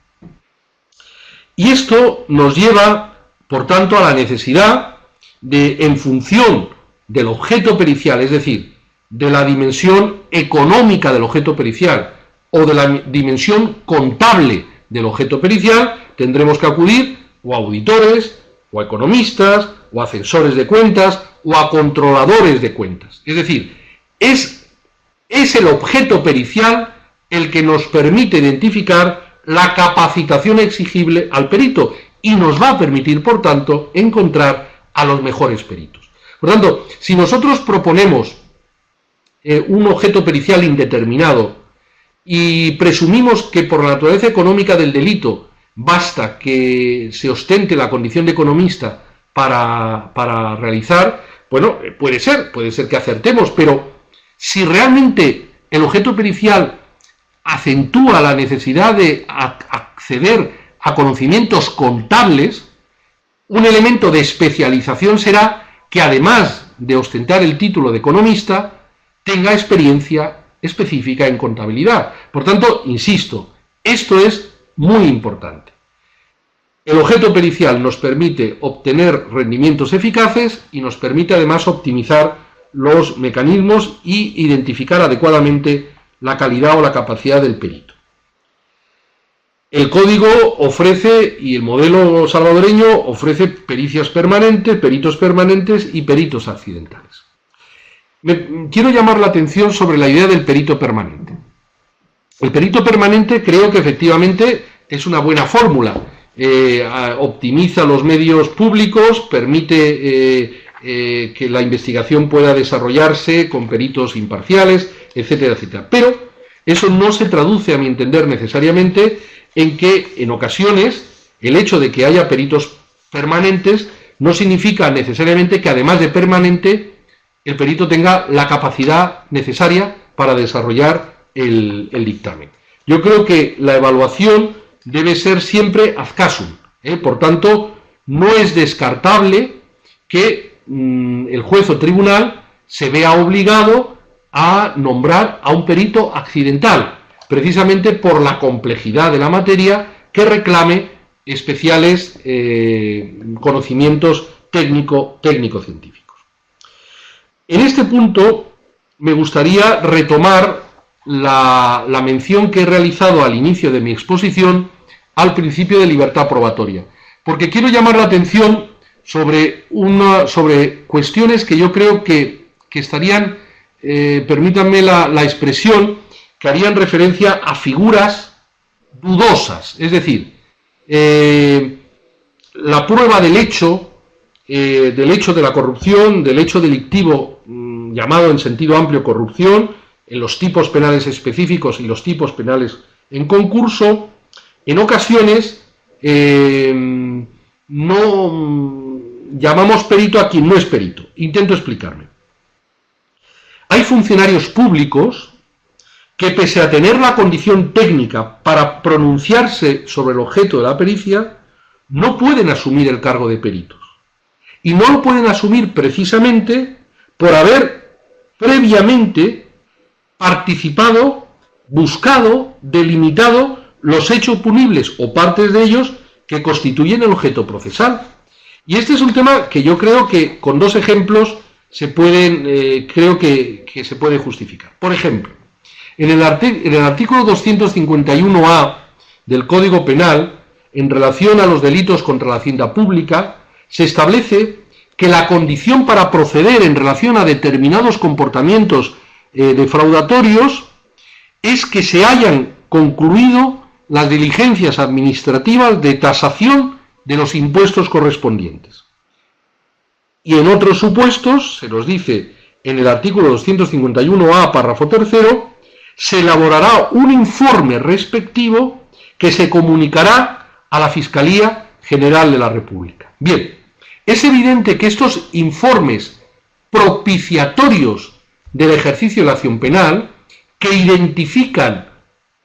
Y esto nos lleva, por tanto, a la necesidad de, en función del objeto pericial, es decir, de la dimensión económica del objeto pericial o de la dimensión contable del objeto pericial, tendremos que acudir o a auditores, o a economistas, o a censores de cuentas, o a controladores de cuentas. Es decir, es el objeto pericial el que nos permite identificar la capacitación exigible al perito y nos va a permitir, por tanto, encontrar a los mejores peritos. Por tanto, si nosotros proponemos un objeto pericial indeterminado y presumimos que por la naturaleza económica del delito basta que se ostente la condición de economista para realizar, bueno, puede ser que acertemos, pero si realmente el objeto pericial acentúa la necesidad de acceder a conocimientos contables, un elemento de especialización será que además de ostentar el título de economista, tenga experiencia específica en contabilidad. Por tanto, insisto, esto es muy importante. El objeto pericial nos permite obtener rendimientos eficaces y nos permite además optimizar los mecanismos y identificar adecuadamente la calidad o la capacidad del perito. El código ofrece, y el modelo salvadoreño ofrece pericias permanentes, peritos permanentes y peritos accidentales. Quiero llamar la atención sobre la idea del perito permanente. El perito permanente creo que efectivamente es una buena fórmula. Optimiza los medios públicos, permite que la investigación pueda desarrollarse con peritos imparciales, etcétera, etcétera. Pero eso no se traduce, a mi entender, necesariamente en que en ocasiones el hecho de que haya peritos permanentes no significa necesariamente que además de permanente el perito tenga la capacidad necesaria para desarrollar el dictamen. Yo creo que la evaluación debe ser siempre ad casum, por tanto, no es descartable que el juez o tribunal se vea obligado a nombrar a un perito accidental, precisamente por la complejidad de la materia que reclame especiales conocimientos técnico-científicos. En este punto me gustaría retomar la mención que he realizado al inicio de mi exposición al principio de libertad probatoria, porque quiero llamar la atención sobre cuestiones que yo creo que estarían, permítanme la expresión, que harían referencia a figuras dudosas, es decir, la prueba del hecho de la corrupción, del hecho delictivo llamado en sentido amplio corrupción, en los tipos penales específicos y los tipos penales en concurso, en ocasiones no llamamos perito a quien no es perito. Intento explicarme. Hay funcionarios públicos que, pese a tener la condición técnica para pronunciarse sobre el objeto de la pericia, no pueden asumir el cargo de peritos. Y no lo pueden asumir precisamente por haber previamente participado, buscado, delimitado los hechos punibles o partes de ellos que constituyen el objeto procesal. Y este es un tema que yo creo que con dos ejemplos se pueden, creo que se puede justificar. Por ejemplo, en el artículo 251A del Código Penal, en relación a los delitos contra la hacienda pública, se establece que la condición para proceder en relación a determinados comportamientos defraudatorios es que se hayan concluido las diligencias administrativas de tasación de los impuestos correspondientes. Y en otros supuestos, se nos dice en el artículo 251A, párrafo tercero, se elaborará un informe respectivo que se comunicará a la Fiscalía General de la República. Bien, es evidente que estos informes propiciatorios del ejercicio de la acción penal, que identifican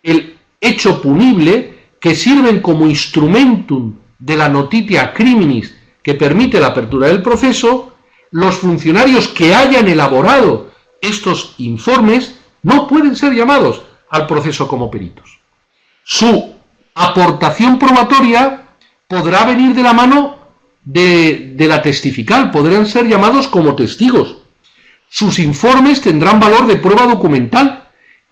el hecho punible, que sirven como instrumentum de la notitia criminis que permite la apertura del proceso, los funcionarios que hayan elaborado estos informes no pueden ser llamados al proceso como peritos. Su aportación probatoria podrá venir de la mano de la testifical, podrán ser llamados como testigos. sus informes tendrán valor de prueba documental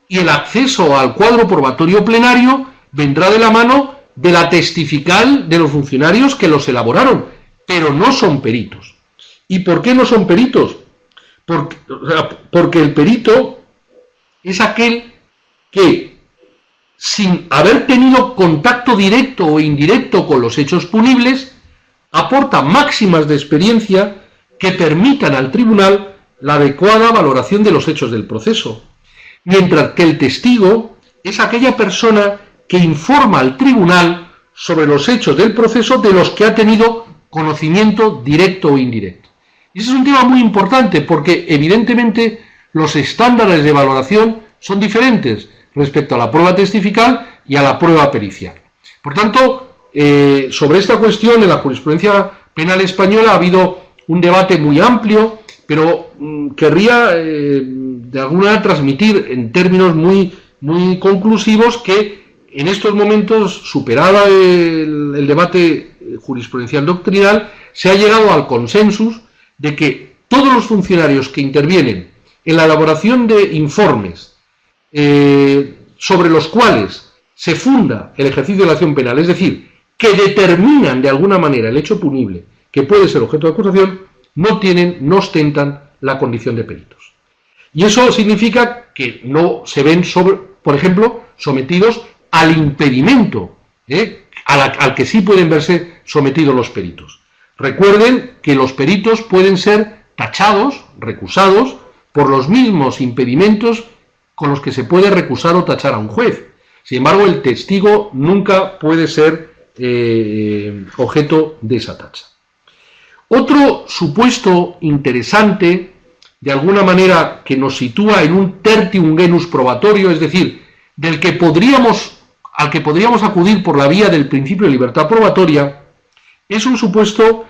y el acceso al cuadro probatorio plenario vendrá de la mano de la testifical de los funcionarios que los elaboraron, pero no son peritos. ¿Y por qué no son peritos? Porque el perito es aquel que, sin haber tenido contacto directo o indirecto con los hechos punibles, aporta máximas de experiencia que permitan al tribunal la adecuada valoración de los hechos del proceso, mientras que el testigo es aquella persona que informa al tribunal sobre los hechos del proceso de los que ha tenido conocimiento directo o indirecto. Y ese es un tema muy importante porque, evidentemente, los estándares de valoración son diferentes respecto a la prueba testifical y a la prueba pericial. Por tanto, sobre esta cuestión en la jurisprudencia penal española ha habido un debate muy amplio, pero querría de alguna manera transmitir en términos muy conclusivos que en estos momentos, superada el debate jurisprudencial doctrinal, se ha llegado al consenso de que todos los funcionarios que intervienen en la elaboración de informes sobre los cuales se funda el ejercicio de la acción penal, es decir, que determinan de alguna manera el hecho punible que puede ser objeto de acusación, no ostentan la condición de peritos. Y eso significa que no se ven, por ejemplo, sometidos al impedimento, al que sí pueden verse sometidos los peritos. Recuerden que los peritos pueden ser tachados, recusados, por los mismos impedimentos con los que se puede recusar o tachar a un juez. Sin embargo, el testigo nunca puede ser objeto de esa tacha. Otro supuesto interesante, de alguna manera, que nos sitúa en un tertium genus probatorio, es decir, al que podríamos acudir por la vía del principio de libertad probatoria, es un supuesto,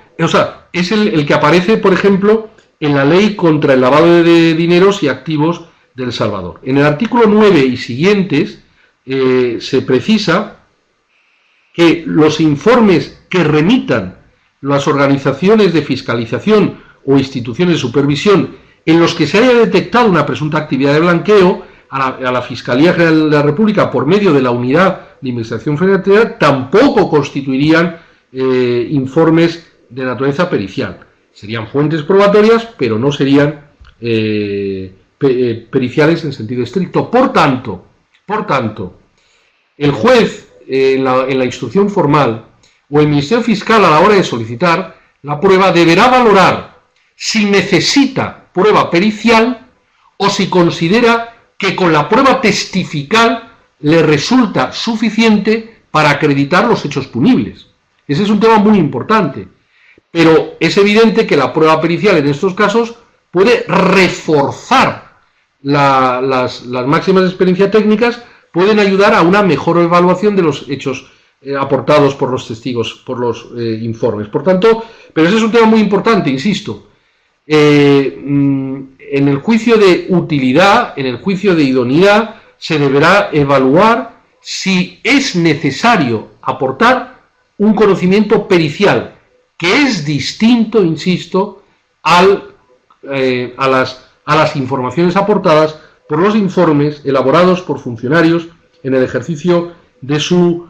es el que aparece, por ejemplo, en la ley contra el lavado de dineros y activos de El Salvador. En el artículo 9 y siguientes se precisa que los informes que remitan las organizaciones de fiscalización o instituciones de supervisión en los que se haya detectado una presunta actividad de blanqueo a la Fiscalía General de la República por medio de la Unidad de Investigación Financiera tampoco constituirían informes de naturaleza pericial. Serían fuentes probatorias, pero no serían periciales en sentido estricto. Por tanto, el juez en la instrucción formal o el Ministerio Fiscal a la hora de solicitar la prueba deberá valorar si necesita prueba pericial o si considera que con la prueba testifical le resulta suficiente para acreditar los hechos punibles. Ese es un tema muy importante, pero es evidente que la prueba pericial en estos casos puede reforzar las máximas de experiencia técnicas, pueden ayudar a una mejor evaluación de los hechos aportados por los testigos, por los informes. Por tanto, pero ese es un tema muy importante, insisto. En el juicio de utilidad, en el juicio de idoneidad, se deberá evaluar si es necesario aportar un conocimiento pericial, que es distinto, insisto, a las informaciones aportadas por los informes elaborados por funcionarios en el ejercicio de su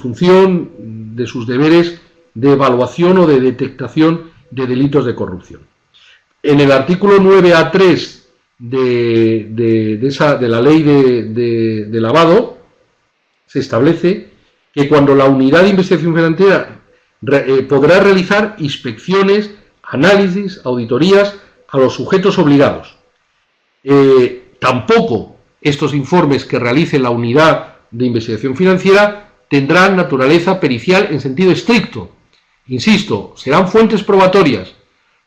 función, de sus deberes de evaluación o de detectación de delitos de corrupción. En el artículo 9A3 de la ley de lavado se establece que cuando la unidad de investigación financiera podrá realizar inspecciones, análisis, auditorías a los sujetos obligados. Tampoco estos informes que realice la unidad de investigación financiera tendrán naturaleza pericial en sentido estricto. Insisto, serán fuentes probatorias.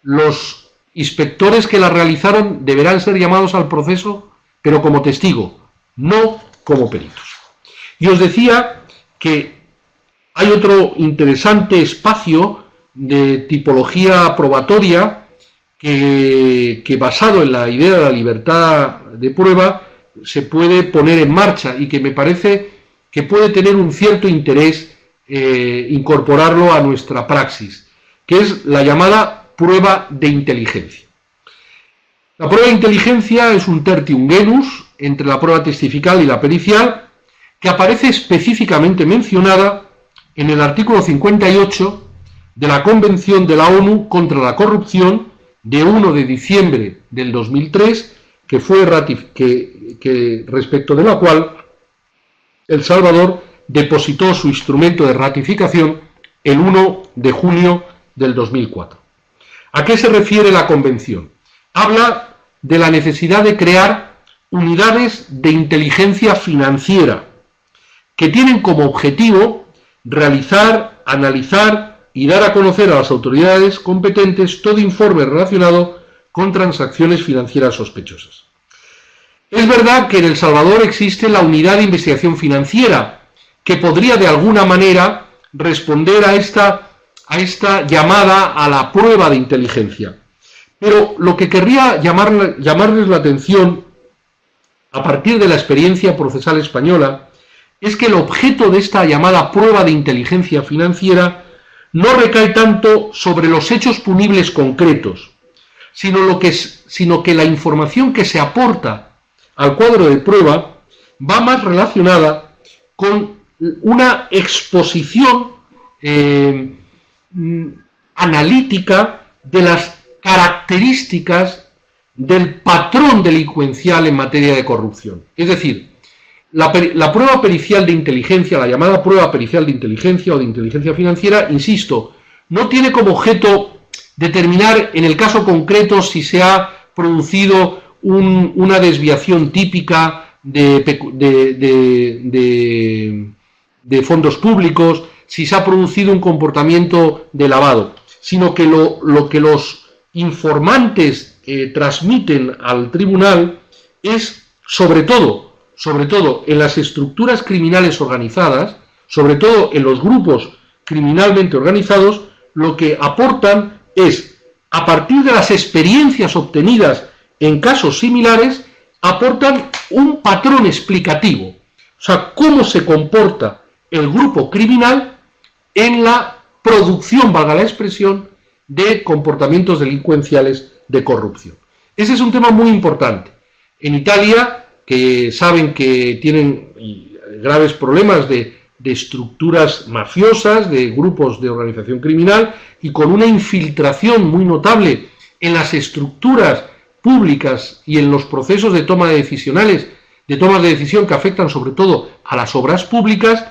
Los inspectores que la realizaron deberán ser llamados al proceso, pero como testigo, no como peritos. Y os decía que hay otro interesante espacio de tipología probatoria que basado en la idea de la libertad de prueba se puede poner en marcha y que me parece que puede tener un cierto interés incorporarlo a nuestra praxis, que es la llamada prueba de inteligencia. La prueba de inteligencia es un tertium genus entre la prueba testifical y la pericial, que aparece específicamente mencionada en el artículo 58 de la Convención de la ONU contra la Corrupción de 1 de diciembre del 2003, respecto de la cual El Salvador depositó su instrumento de ratificación el 1 de junio del 2004. ¿A qué se refiere la Convención? Habla de la necesidad de crear unidades de inteligencia financiera que tienen como objetivo realizar, analizar y dar a conocer a las autoridades competentes todo informe relacionado con transacciones financieras sospechosas. Es verdad que en El Salvador existe la unidad de investigación financiera, que podría de alguna manera responder a esta llamada a la prueba de inteligencia. Pero lo que querría llamarles la atención, a partir de la experiencia procesal española, es que el objeto de esta llamada prueba de inteligencia financiera no recae tanto sobre los hechos punibles concretos, sino que la información que se aporta al cuadro de prueba va más relacionada con una exposición analítica de las características del patrón delincuencial en materia de corrupción. Es decir, la prueba pericial de inteligencia, la llamada prueba pericial de inteligencia o de inteligencia financiera, insisto, no tiene como objeto determinar en el caso concreto si se ha producido una desviación típica de fondos públicos, si se ha producido un comportamiento de lavado, sino que lo que los informantes transmiten al tribunal es, sobre todo en las estructuras criminales organizadas, sobre todo en los grupos criminalmente organizados, lo que aportan es, a partir de las experiencias obtenidas en casos similares, aportan un patrón explicativo. O sea, cómo se comporta el grupo criminal en la producción, valga la expresión, de comportamientos delincuenciales de corrupción. Ese es un tema muy importante. En Italia, que saben que tienen graves problemas de estructuras mafiosas, de grupos de organización criminal, y con una infiltración muy notable en las estructuras públicas y en los procesos de tomas de decisión que afectan sobre todo a las obras públicas,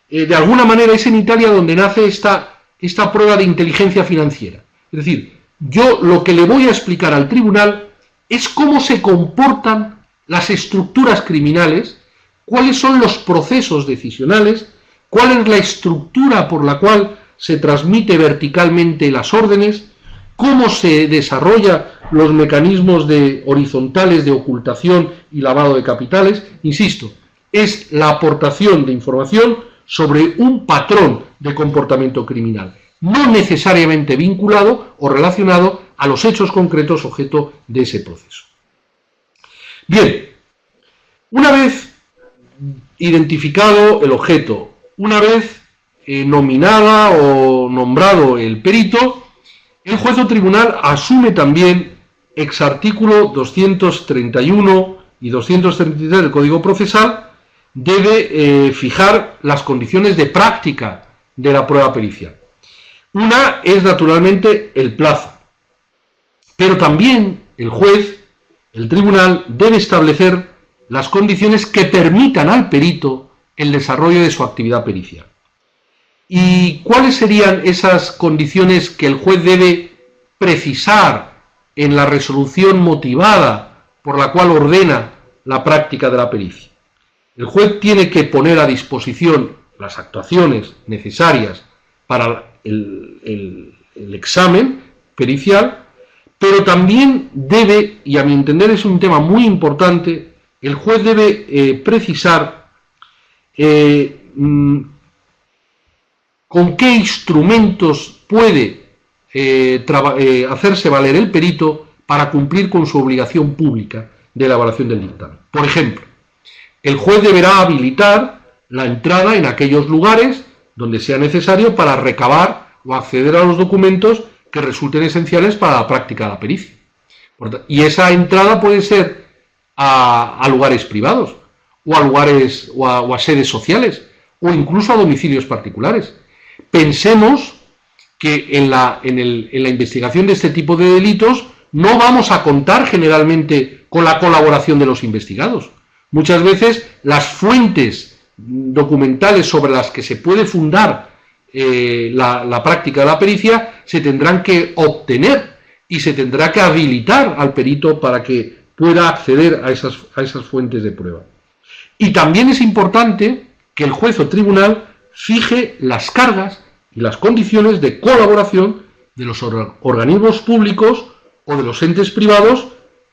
de alguna manera es en Italia donde nace esta prueba de inteligencia financiera. Es decir, yo lo que le voy a explicar al tribunal es cómo se comportan las estructuras criminales, cuáles son los procesos decisionales, cuál es la estructura por la cual se transmite verticalmente las órdenes, cómo se desarrollan los mecanismos horizontales de ocultación y lavado de capitales. Insisto, es la aportación de información sobre un patrón de comportamiento criminal, no necesariamente vinculado o relacionado a los hechos concretos objeto de ese proceso. Bien, una vez identificado el objeto, una vez nominada o nombrado el perito, el juez o tribunal asume también, ex artículo 231 y 233 del Código Procesal, debe fijar las condiciones de práctica de la prueba pericial. Una es naturalmente el plazo, pero también el juez, el tribunal, debe establecer las condiciones que permitan al perito el desarrollo de su actividad pericial. ¿Y cuáles serían esas condiciones que el juez debe precisar en la resolución motivada por la cual ordena la práctica de la pericia? El juez tiene que poner a disposición las actuaciones necesarias para el examen pericial, pero también debe, y a mi entender es un tema muy importante, el juez debe precisar con qué instrumentos puede hacerse valer el perito para cumplir con su obligación pública de elaboración del dictamen. Por ejemplo, el juez deberá habilitar la entrada en aquellos lugares donde sea necesario para recabar o acceder a los documentos que resulten esenciales para la práctica de la pericia. Y esa entrada puede ser a lugares privados, o a lugares o a sedes sociales, o incluso a domicilios particulares. Pensemos que en la investigación de este tipo de delitos no vamos a contar generalmente con la colaboración de los investigados. Muchas veces las fuentes documentales sobre las que se puede fundar la práctica de la pericia se tendrán que obtener y se tendrá que habilitar al perito para que pueda acceder a esas fuentes de prueba. Y también es importante que el juez o tribunal fije las cargas y las condiciones de colaboración de los organismos públicos o de los entes privados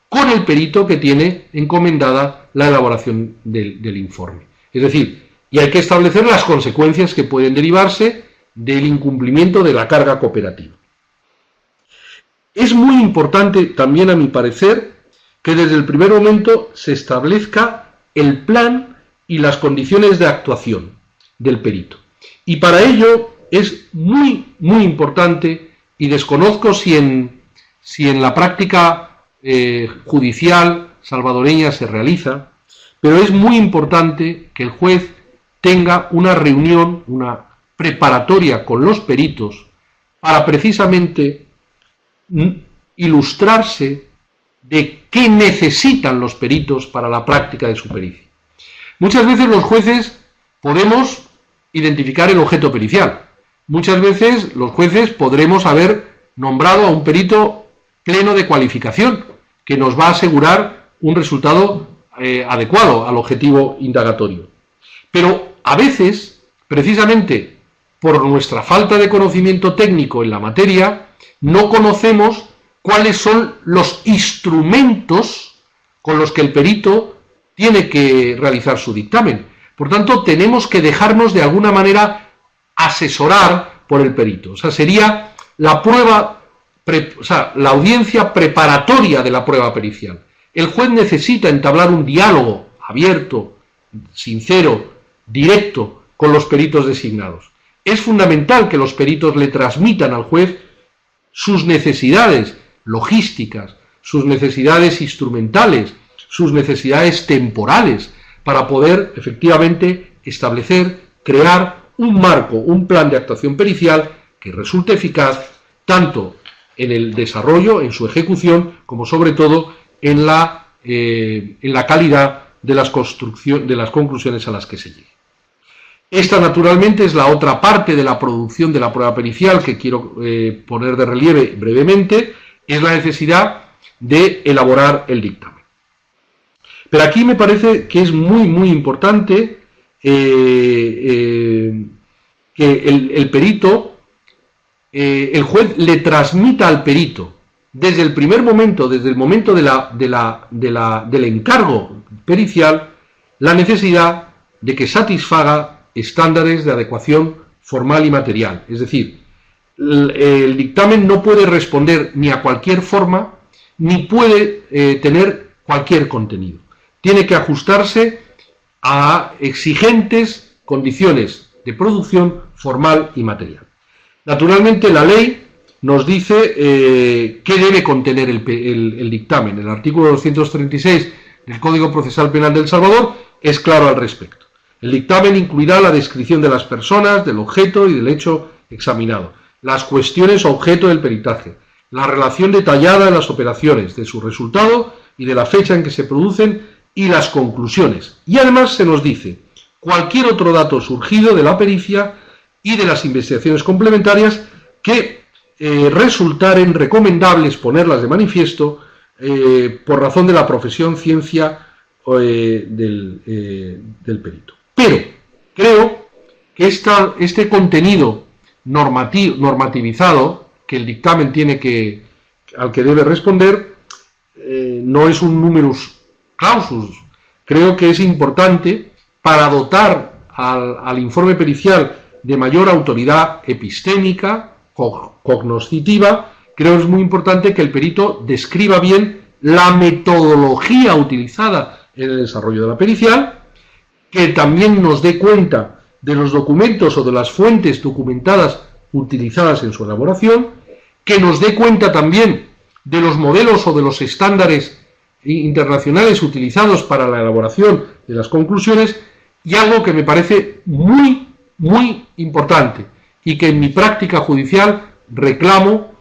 con el perito que tiene encomendada la elaboración del informe. Es decir, y hay que establecer las consecuencias que pueden derivarse del incumplimiento de la carga cooperativa. Es muy importante también, a mi parecer, que desde el primer momento se establezca el plan y las condiciones de actuación del perito. Y para ello es muy, muy importante, y desconozco si en la práctica judicial salvadoreña se realiza, pero es muy importante que el juez tenga una reunión, una preparatoria con los peritos para precisamente ilustrarse de qué necesitan los peritos para la práctica de su pericia. Muchas veces los jueces podemos identificar el objeto pericial. Muchas veces los jueces podremos haber nombrado a un perito pleno de cualificación que nos va a asegurar un resultado adecuado al objetivo indagatorio. Pero a veces, precisamente por nuestra falta de conocimiento técnico en la materia, no conocemos cuáles son los instrumentos con los que el perito tiene que realizar su dictamen. Por tanto, tenemos que dejarnos de alguna manera asesorar por el perito. O sea, sería la prueba, la audiencia preparatoria de la prueba pericial. El juez necesita entablar un diálogo abierto, sincero, directo con los peritos designados. Es fundamental que los peritos le transmitan al juez sus necesidades logísticas, sus necesidades instrumentales, sus necesidades temporales, para poder efectivamente establecer, crear un marco, un plan de actuación pericial que resulte eficaz tanto en el desarrollo, en su ejecución, como sobre todo en la calidad de las conclusiones a las que se llegue. Esta, naturalmente, es la otra parte de la producción de la prueba pericial que quiero poner de relieve brevemente, es la necesidad de elaborar el dictamen. Pero aquí me parece que es muy, muy importante que el perito, el juez le transmita al perito, desde el primer momento, desde el momento del encargo pericial, la necesidad de que satisfaga estándares de adecuación formal y material. Es decir, el dictamen no puede responder ni a cualquier forma, ni puede tener cualquier contenido. Tiene que ajustarse a exigentes condiciones de producción formal y material. Naturalmente, la ley nos dice qué debe contener el dictamen. El artículo 236 del Código Procesal Penal de El Salvador es claro al respecto. El dictamen incluirá la descripción de las personas, del objeto y del hecho examinado, las cuestiones objeto del peritaje, la relación detallada de las operaciones, de su resultado y de la fecha en que se producen y las conclusiones. Y además se nos dice cualquier otro dato surgido de la pericia y de las investigaciones complementarias que resultaren recomendables ponerlas de manifiesto por razón de la profesión, ciencia del perito. Pero creo que este contenido normativizado que el dictamen al que debe responder no es un numerus clausus. Creo que es importante para dotar al informe pericial de mayor autoridad epistémica, cognoscitiva. Creo que es muy importante que el perito describa bien la metodología utilizada en el desarrollo de la pericial, que también nos dé cuenta de los documentos o de las fuentes documentadas utilizadas en su elaboración, que nos dé cuenta también de los modelos o de los estándares internacionales utilizados para la elaboración de las conclusiones, y algo que me parece muy, muy importante y que en mi práctica judicial reclamo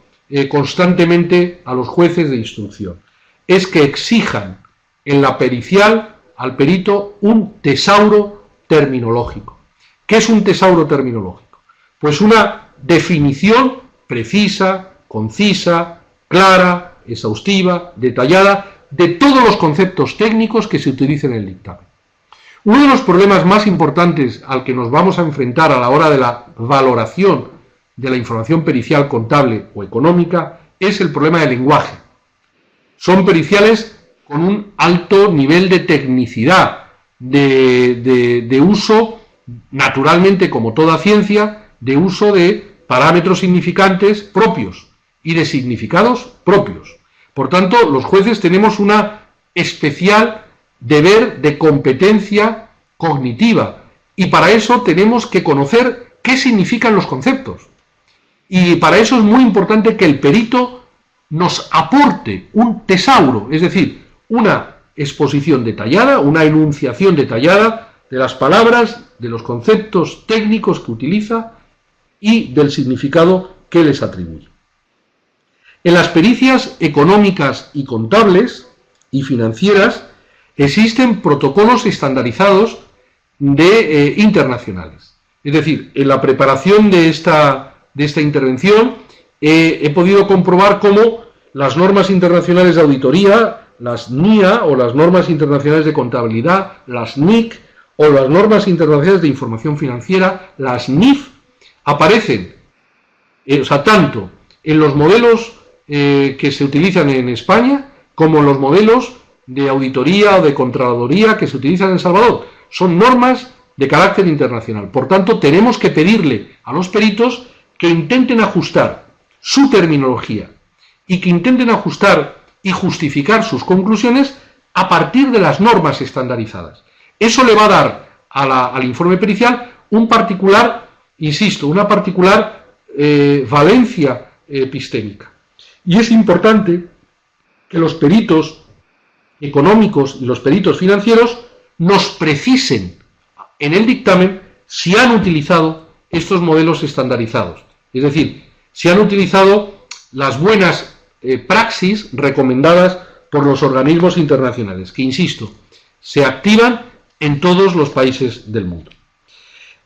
constantemente a los jueces de instrucción, es que exijan en la pericial al perito un tesauro terminológico. ¿Qué es un tesauro terminológico? Pues una definición precisa, concisa, clara, exhaustiva, detallada, de todos los conceptos técnicos que se utilicen en el dictamen. Uno de los problemas más importantes al que nos vamos a enfrentar a la hora de la valoración de la información pericial contable o económica es el problema del lenguaje. Son periciales con un alto nivel de tecnicidad, de uso, naturalmente, como toda ciencia, de uso de parámetros significantes propios y de significados propios. Por tanto, los jueces tenemos una especial deber de competencia cognitiva y para eso tenemos que conocer qué significan los conceptos. Y para eso es muy importante que el perito nos aporte un tesauro, es decir, una exposición detallada, una enunciación detallada de las palabras, de los conceptos técnicos que utiliza y del significado que les atribuye. En las pericias económicas y contables y financieras existen protocolos estandarizados internacionales. Es decir, en la preparación de esta intervención he podido comprobar cómo las normas internacionales de auditoría, las NIA o las normas internacionales de contabilidad, las NIC o las normas internacionales de información financiera, las NIF, aparecen, tanto en los modelos que se utilizan en España como en los modelos de auditoría o de contraloría que se utilizan en El Salvador. Son normas de carácter internacional. Por tanto, tenemos que pedirle a los peritos que intenten ajustar su terminología y que intenten ajustar y justificar sus conclusiones a partir de las normas estandarizadas. Eso le va a dar al informe pericial un particular, insisto, una particular valencia epistémica. Y es importante que los peritos económicos y los peritos financieros nos precisen en el dictamen si han utilizado estos modelos estandarizados. Es decir, si han utilizado las buenas praxis recomendadas por los organismos internacionales, que, insisto, se activan en todos los países del mundo.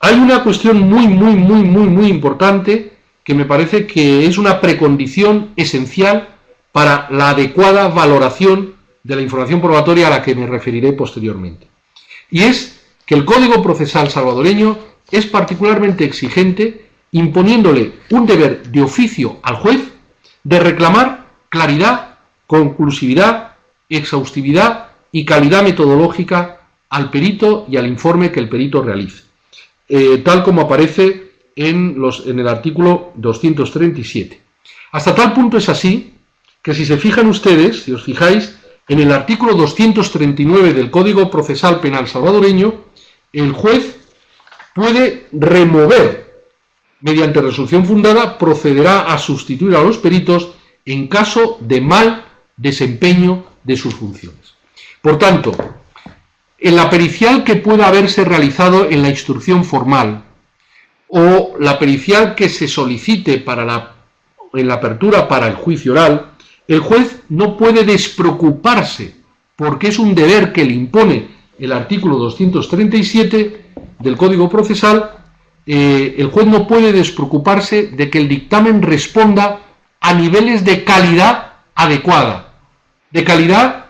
Hay una cuestión muy importante que me parece que es una precondición esencial para la adecuada valoración de la información probatoria a la que me referiré posteriormente. Y es que el Código Procesal salvadoreño es particularmente exigente, imponiéndole un deber de oficio al juez de reclamar claridad, conclusividad, exhaustividad y calidad metodológica al perito y al informe que el perito realice, tal como aparece en el artículo 237. Hasta tal punto es así que si se fijan ustedes, si os fijáis, en el artículo 239 del Código Procesal Penal salvadoreño, el juez puede remover, mediante resolución fundada, procederá a sustituir a los peritos en caso de mal desempeño de sus funciones. Por tanto, en la pericial que pueda haberse realizado en la instrucción formal o la pericial que se solicite en la apertura para el juicio oral, el juez no puede despreocuparse, porque es un deber que le impone el artículo 237 del Código Procesal. El juez no puede despreocuparse de que el dictamen responda a niveles de calidad adecuada, de calidad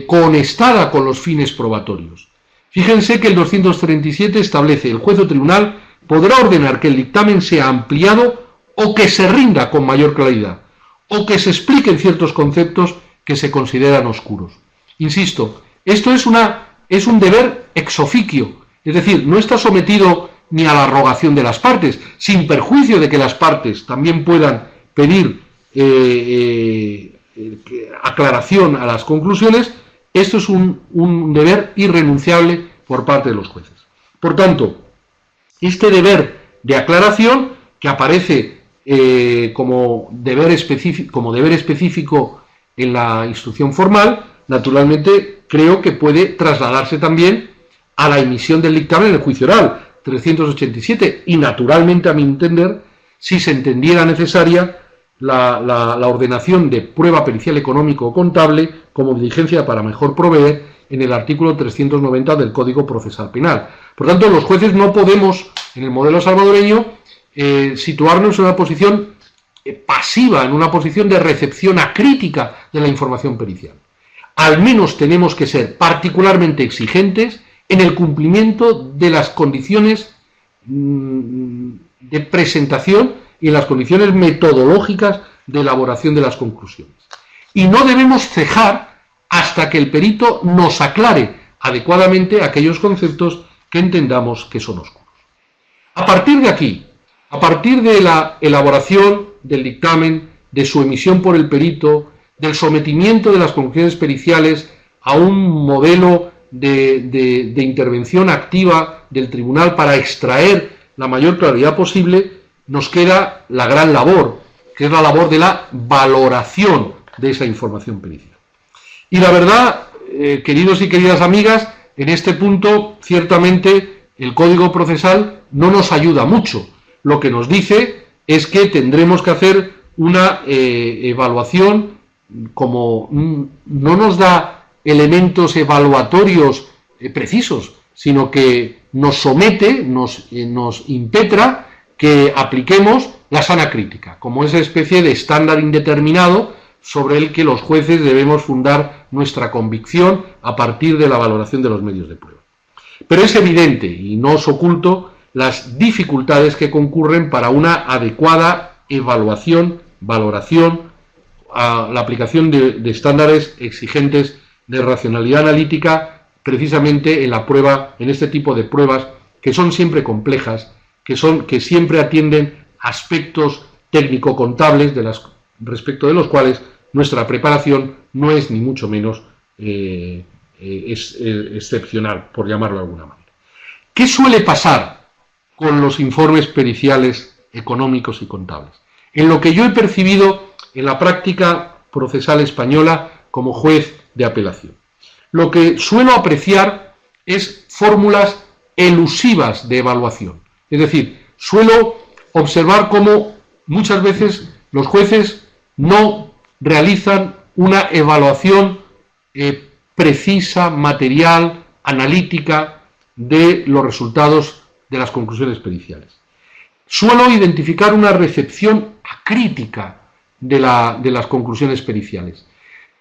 conectada con los fines probatorios. Fíjense que el 237 establece: el juez o tribunal podrá ordenar que el dictamen sea ampliado o que se rinda con mayor claridad, o que se expliquen ciertos conceptos que se consideran oscuros. Insisto, esto es un deber ex officio, es decir, no está sometido ni a la rogación de las partes, sin perjuicio de que las partes también puedan pedir aclaración a las conclusiones. Esto es un deber irrenunciable por parte de los jueces. Por tanto, este deber de aclaración, que aparece como deber específico en la instrucción formal, naturalmente creo que puede trasladarse también a la emisión del dictamen en el juicio oral 387 y naturalmente, a mi entender, si se entendiera necesaria la ordenación de prueba pericial económico o contable como diligencia para mejor proveer en el artículo 390 del Código Procesal Penal. Por tanto, los jueces no podemos, en el modelo salvadoreño, situarnos en una posición pasiva, en una posición de recepción acrítica de la información pericial. Al menos tenemos que ser particularmente exigentes en el cumplimiento de las condiciones de presentación y en las condiciones metodológicas de elaboración de las conclusiones. Y no debemos cejar hasta que el perito nos aclare adecuadamente aquellos conceptos que entendamos que son oscuros. A partir de aquí, a partir de la elaboración del dictamen, de su emisión por el perito, del sometimiento de las conclusiones periciales a un modelo de intervención activa del tribunal para extraer la mayor claridad posible, nos queda la gran labor, que es la labor de la valoración de esa información pericial. Y la verdad, queridos y queridas amigas, en este punto, ciertamente, el Código Procesal no nos ayuda mucho. Lo que nos dice es que tendremos que hacer una evaluación, como no nos da elementos evaluatorios precisos, sino que nos somete, nos impetra que apliquemos la sana crítica, como esa especie de estándar indeterminado sobre el que los jueces debemos fundar nuestra convicción a partir de la valoración de los medios de prueba. Pero es evidente, y no os oculto, las dificultades que concurren para una adecuada evaluación, valoración, a la aplicación de estándares exigentes de racionalidad analítica, precisamente en la prueba, en este tipo de pruebas que son siempre complejas, que siempre atienden aspectos técnico-contables respecto de los cuales nuestra preparación no es ni mucho menos excepcional, por llamarlo de alguna manera. ¿Qué suele pasar con los informes periciales económicos y contables? En lo que yo he percibido en la práctica procesal española como juez de apelación. Lo que suelo apreciar es fórmulas elusivas de evaluación. Es decir, suelo observar cómo muchas veces los jueces no realizan una evaluación precisa, material, analítica de los resultados de las conclusiones periciales. Suelo identificar una recepción acrítica de las conclusiones periciales,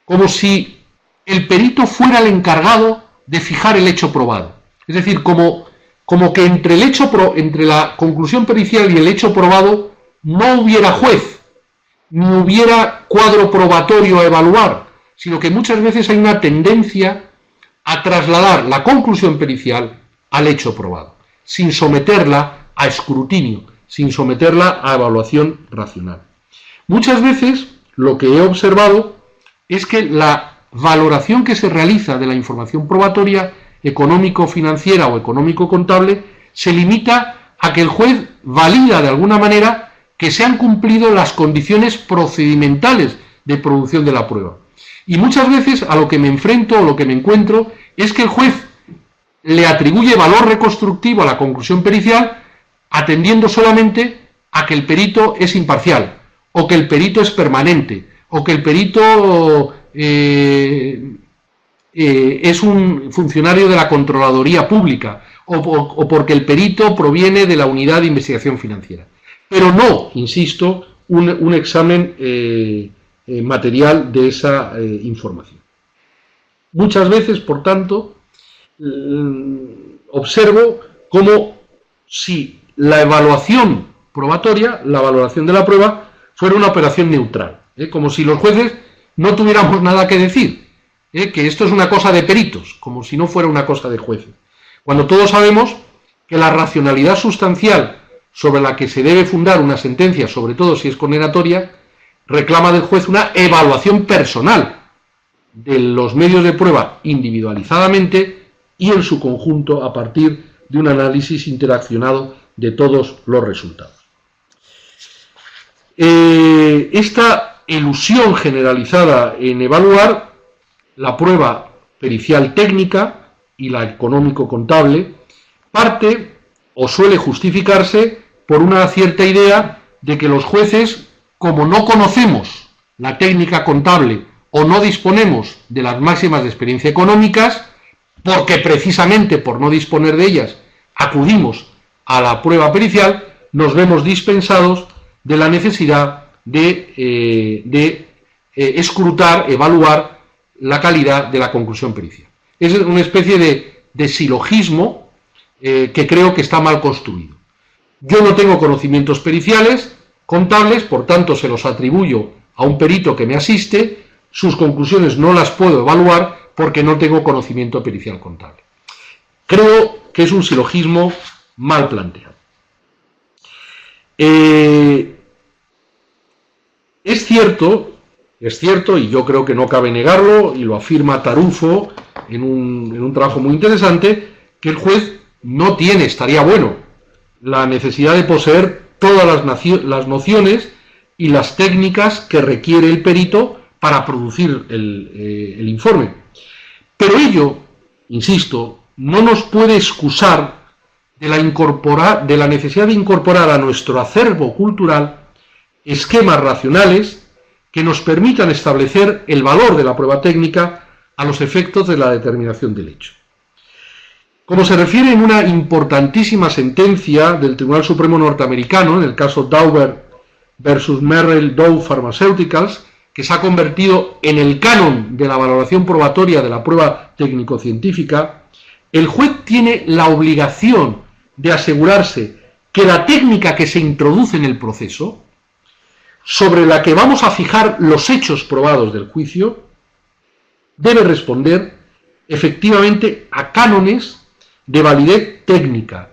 como si el perito fuera el encargado de fijar el hecho probado. Es decir, como que entre la conclusión pericial y el hecho probado no hubiera juez, ni hubiera cuadro probatorio a evaluar, sino que muchas veces hay una tendencia a trasladar la conclusión pericial al hecho probado, sin someterla a escrutinio, sin someterla a evaluación racional. Muchas veces lo que he observado es que la valoración que se realiza de la información probatoria económico-financiera o económico-contable se limita a que el juez valida de alguna manera que se han cumplido las condiciones procedimentales de producción de la prueba. Y muchas veces a lo que me enfrento o lo que me encuentro es que el juez le atribuye valor reconstructivo a la conclusión pericial atendiendo solamente a que el perito es imparcial, o que el perito es permanente, o que el perito es un funcionario de la Contraloría Pública, o porque el perito proviene de la Unidad de Investigación Financiera. Pero no, insisto, un examen material de esa información. Muchas veces, por tanto, observo como si la evaluación probatoria, la valoración de la prueba, fuera una operación neutral, como si los jueces no tuviéramos nada que decir, que esto es una cosa de peritos, como si no fuera una cosa de jueces. Cuando todos sabemos que la racionalidad sustancial sobre la que se debe fundar una sentencia, sobre todo si es condenatoria, reclama del juez una evaluación personal de los medios de prueba individualizadamente y en su conjunto a partir de un análisis interaccionado de todos los resultados. Esta elusión generalizada en evaluar la prueba pericial técnica y la económico-contable parte o suele justificarse por una cierta idea de que los jueces, como no conocemos la técnica contable o no disponemos de las máximas de experiencia económicas, porque precisamente por no disponer de ellas acudimos a la prueba pericial, nos vemos dispensados de la necesidad de escrutar, evaluar la calidad de la conclusión pericial. Es una especie de silogismo que creo que está mal construido. Yo no tengo conocimientos periciales contables, por tanto se los atribuyo a un perito que me asiste, sus conclusiones no las puedo evaluar porque no tengo conocimiento pericial contable. Creo que es un silogismo mal planteado. Es cierto, y yo creo que no cabe negarlo, y lo afirma Tarufo en un trabajo muy interesante, que el juez no tiene, estaría bueno, la necesidad de poseer todas las nociones y las técnicas que requiere el perito para producir el informe. Pero ello, insisto, no nos puede excusar de la necesidad de incorporar a nuestro acervo cultural esquemas racionales que nos permitan establecer el valor de la prueba técnica a los efectos de la determinación del hecho. Como se refiere en una importantísima sentencia del Tribunal Supremo norteamericano, en el caso Dauber versus Merrell Dow Pharmaceuticals, que se ha convertido en el canon de la valoración probatoria de la prueba técnico-científica, el juez tiene la obligación de asegurarse que la técnica que se introduce en el proceso, sobre la que vamos a fijar los hechos probados del juicio, debe responder efectivamente a cánones de validez técnica,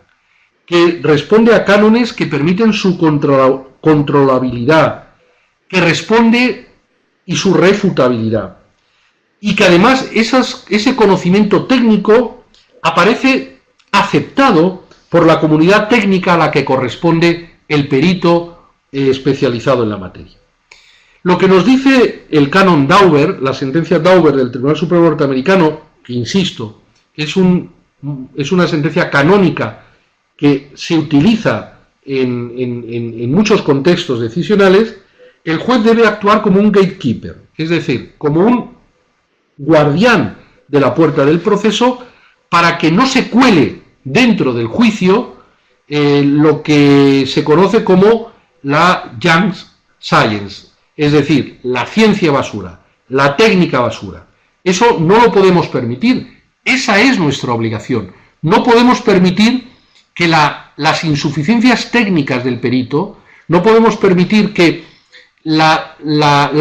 que responde a cánones que permiten su controlabilidad, que responde y su refutabilidad, y que además ese conocimiento técnico aparece aceptado por la comunidad técnica a la que corresponde el perito especializado en la materia. Lo que nos dice el canon Dauber, la sentencia Dauber del Tribunal Supremo norteamericano, que insisto, es una sentencia canónica que se utiliza en muchos contextos decisionales, el juez debe actuar como un gatekeeper, es decir, como un guardián de la puerta del proceso para que no se cuele dentro del juicio lo que se conoce como la junk science, es decir, la ciencia basura, la técnica basura. Eso no lo podemos permitir, esa es nuestra obligación. No podemos permitir que las insuficiencias técnicas del perito, no podemos permitir que la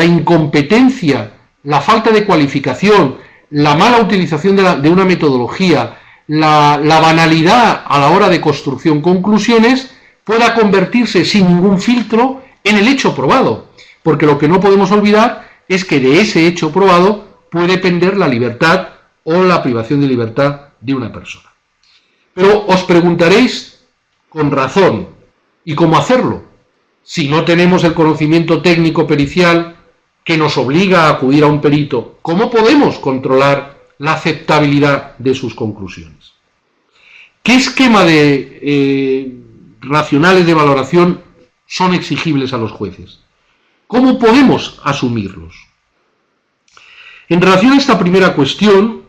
incompetencia, la falta de cualificación, la mala utilización de una metodología, la banalidad a la hora de construcción conclusiones pueda convertirse sin ningún filtro en el hecho probado, porque lo que no podemos olvidar es que de ese hecho probado puede pender la libertad o la privación de libertad de una persona. Pero os preguntaréis con razón, ¿y cómo hacerlo? Si no tenemos el conocimiento técnico pericial que nos obliga a acudir a un perito, ¿cómo podemos controlar la aceptabilidad de sus conclusiones? ¿Qué esquema de racionales de valoración son exigibles a los jueces? ¿Cómo podemos asumirlos? En relación a esta primera cuestión,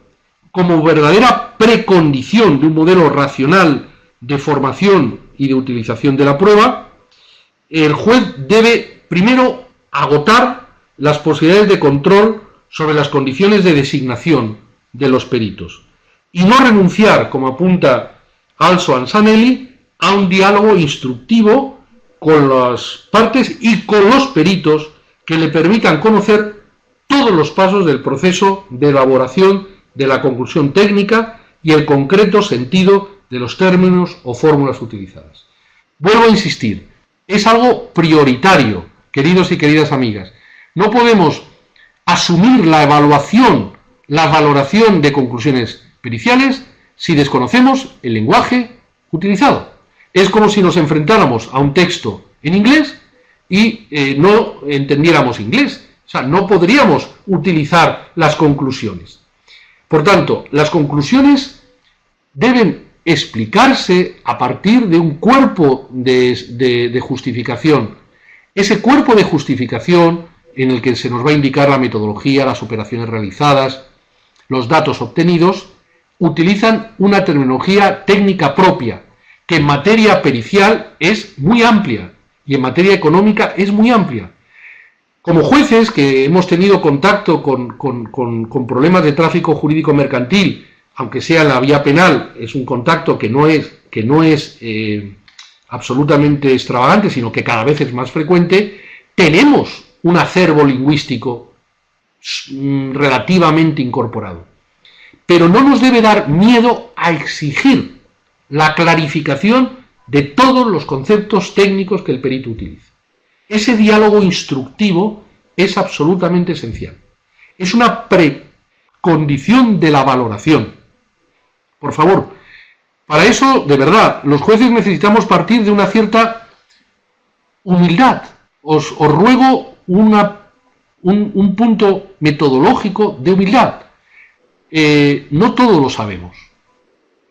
como verdadera precondición de un modelo racional de formación y de utilización de la prueba, el juez debe primero agotar las posibilidades de control sobre las condiciones de designación de los peritos y no renunciar, como apunta Also Ansanelli, a un diálogo instructivo con las partes y con los peritos que le permitan conocer todos los pasos del proceso de elaboración de la conclusión técnica y el concreto sentido de los términos o fórmulas utilizadas. Vuelvo a insistir, es algo prioritario, queridos y queridas amigas. No podemos asumir la valoración de conclusiones periciales si desconocemos el lenguaje utilizado. Es como si nos enfrentáramos a un texto en inglés y no entendiéramos inglés. O sea, no podríamos utilizar las conclusiones. Por tanto, las conclusiones deben explicarse a partir de un cuerpo de justificación. Ese cuerpo de justificación en el que se nos va a indicar la metodología, las operaciones realizadas, los datos obtenidos, utilizan una terminología técnica propia, que en materia pericial es muy amplia y en materia económica es muy amplia. Como jueces que hemos tenido contacto con problemas de tráfico jurídico mercantil, aunque sea en la vía penal, es un contacto que no es absolutamente extravagante, sino que cada vez es más frecuente, tenemos un acervo lingüístico relativamente incorporado. Pero no nos debe dar miedo a exigir la clarificación de todos los conceptos técnicos que el perito utiliza. Ese diálogo instructivo es absolutamente esencial. Es una precondición de la valoración. Por favor, para eso, de verdad, los jueces necesitamos partir de una cierta humildad. Os ruego un punto metodológico de humildad. No todo lo sabemos.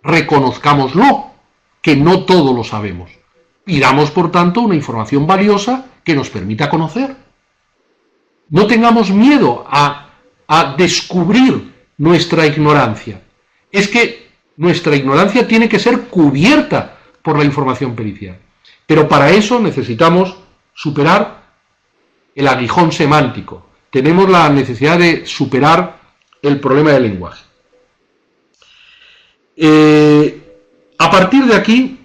Reconozcámoslo, que no todo lo sabemos. Pidamos, por tanto, una información valiosa que nos permita conocer. No tengamos miedo a descubrir nuestra ignorancia. Es que nuestra ignorancia tiene que ser cubierta por la información pericial. Pero para eso necesitamos superar el aguijón semántico. Tenemos la necesidad de superar el problema del lenguaje. A partir de aquí,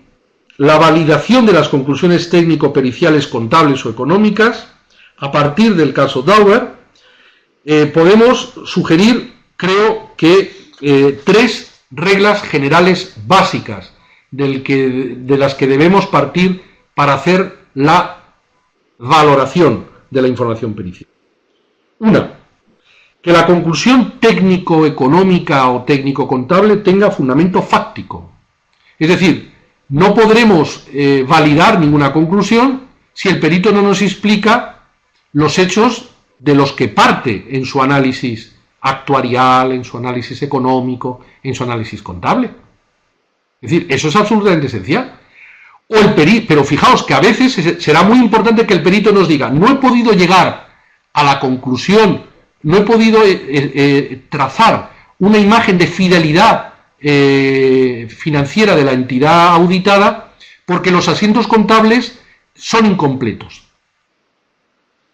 la validación de las conclusiones técnico-periciales contables o económicas, a partir del caso Dauber, podemos sugerir, creo que, tres reglas generales básicas de las que debemos partir para hacer la valoración de la información pericial. Una, que la conclusión técnico-económica o técnico-contable tenga fundamento fáctico. Es decir, no podremos validar ninguna conclusión si el perito no nos explica los hechos de los que parte en su análisis actuarial, en su análisis económico, en su análisis contable. Es decir, eso es absolutamente esencial. Pero fijaos que a veces será muy importante que el perito nos diga: no he podido llegar a la conclusión, no he podido trazar una imagen de fidelidad financiera de la entidad auditada porque los asientos contables son incompletos.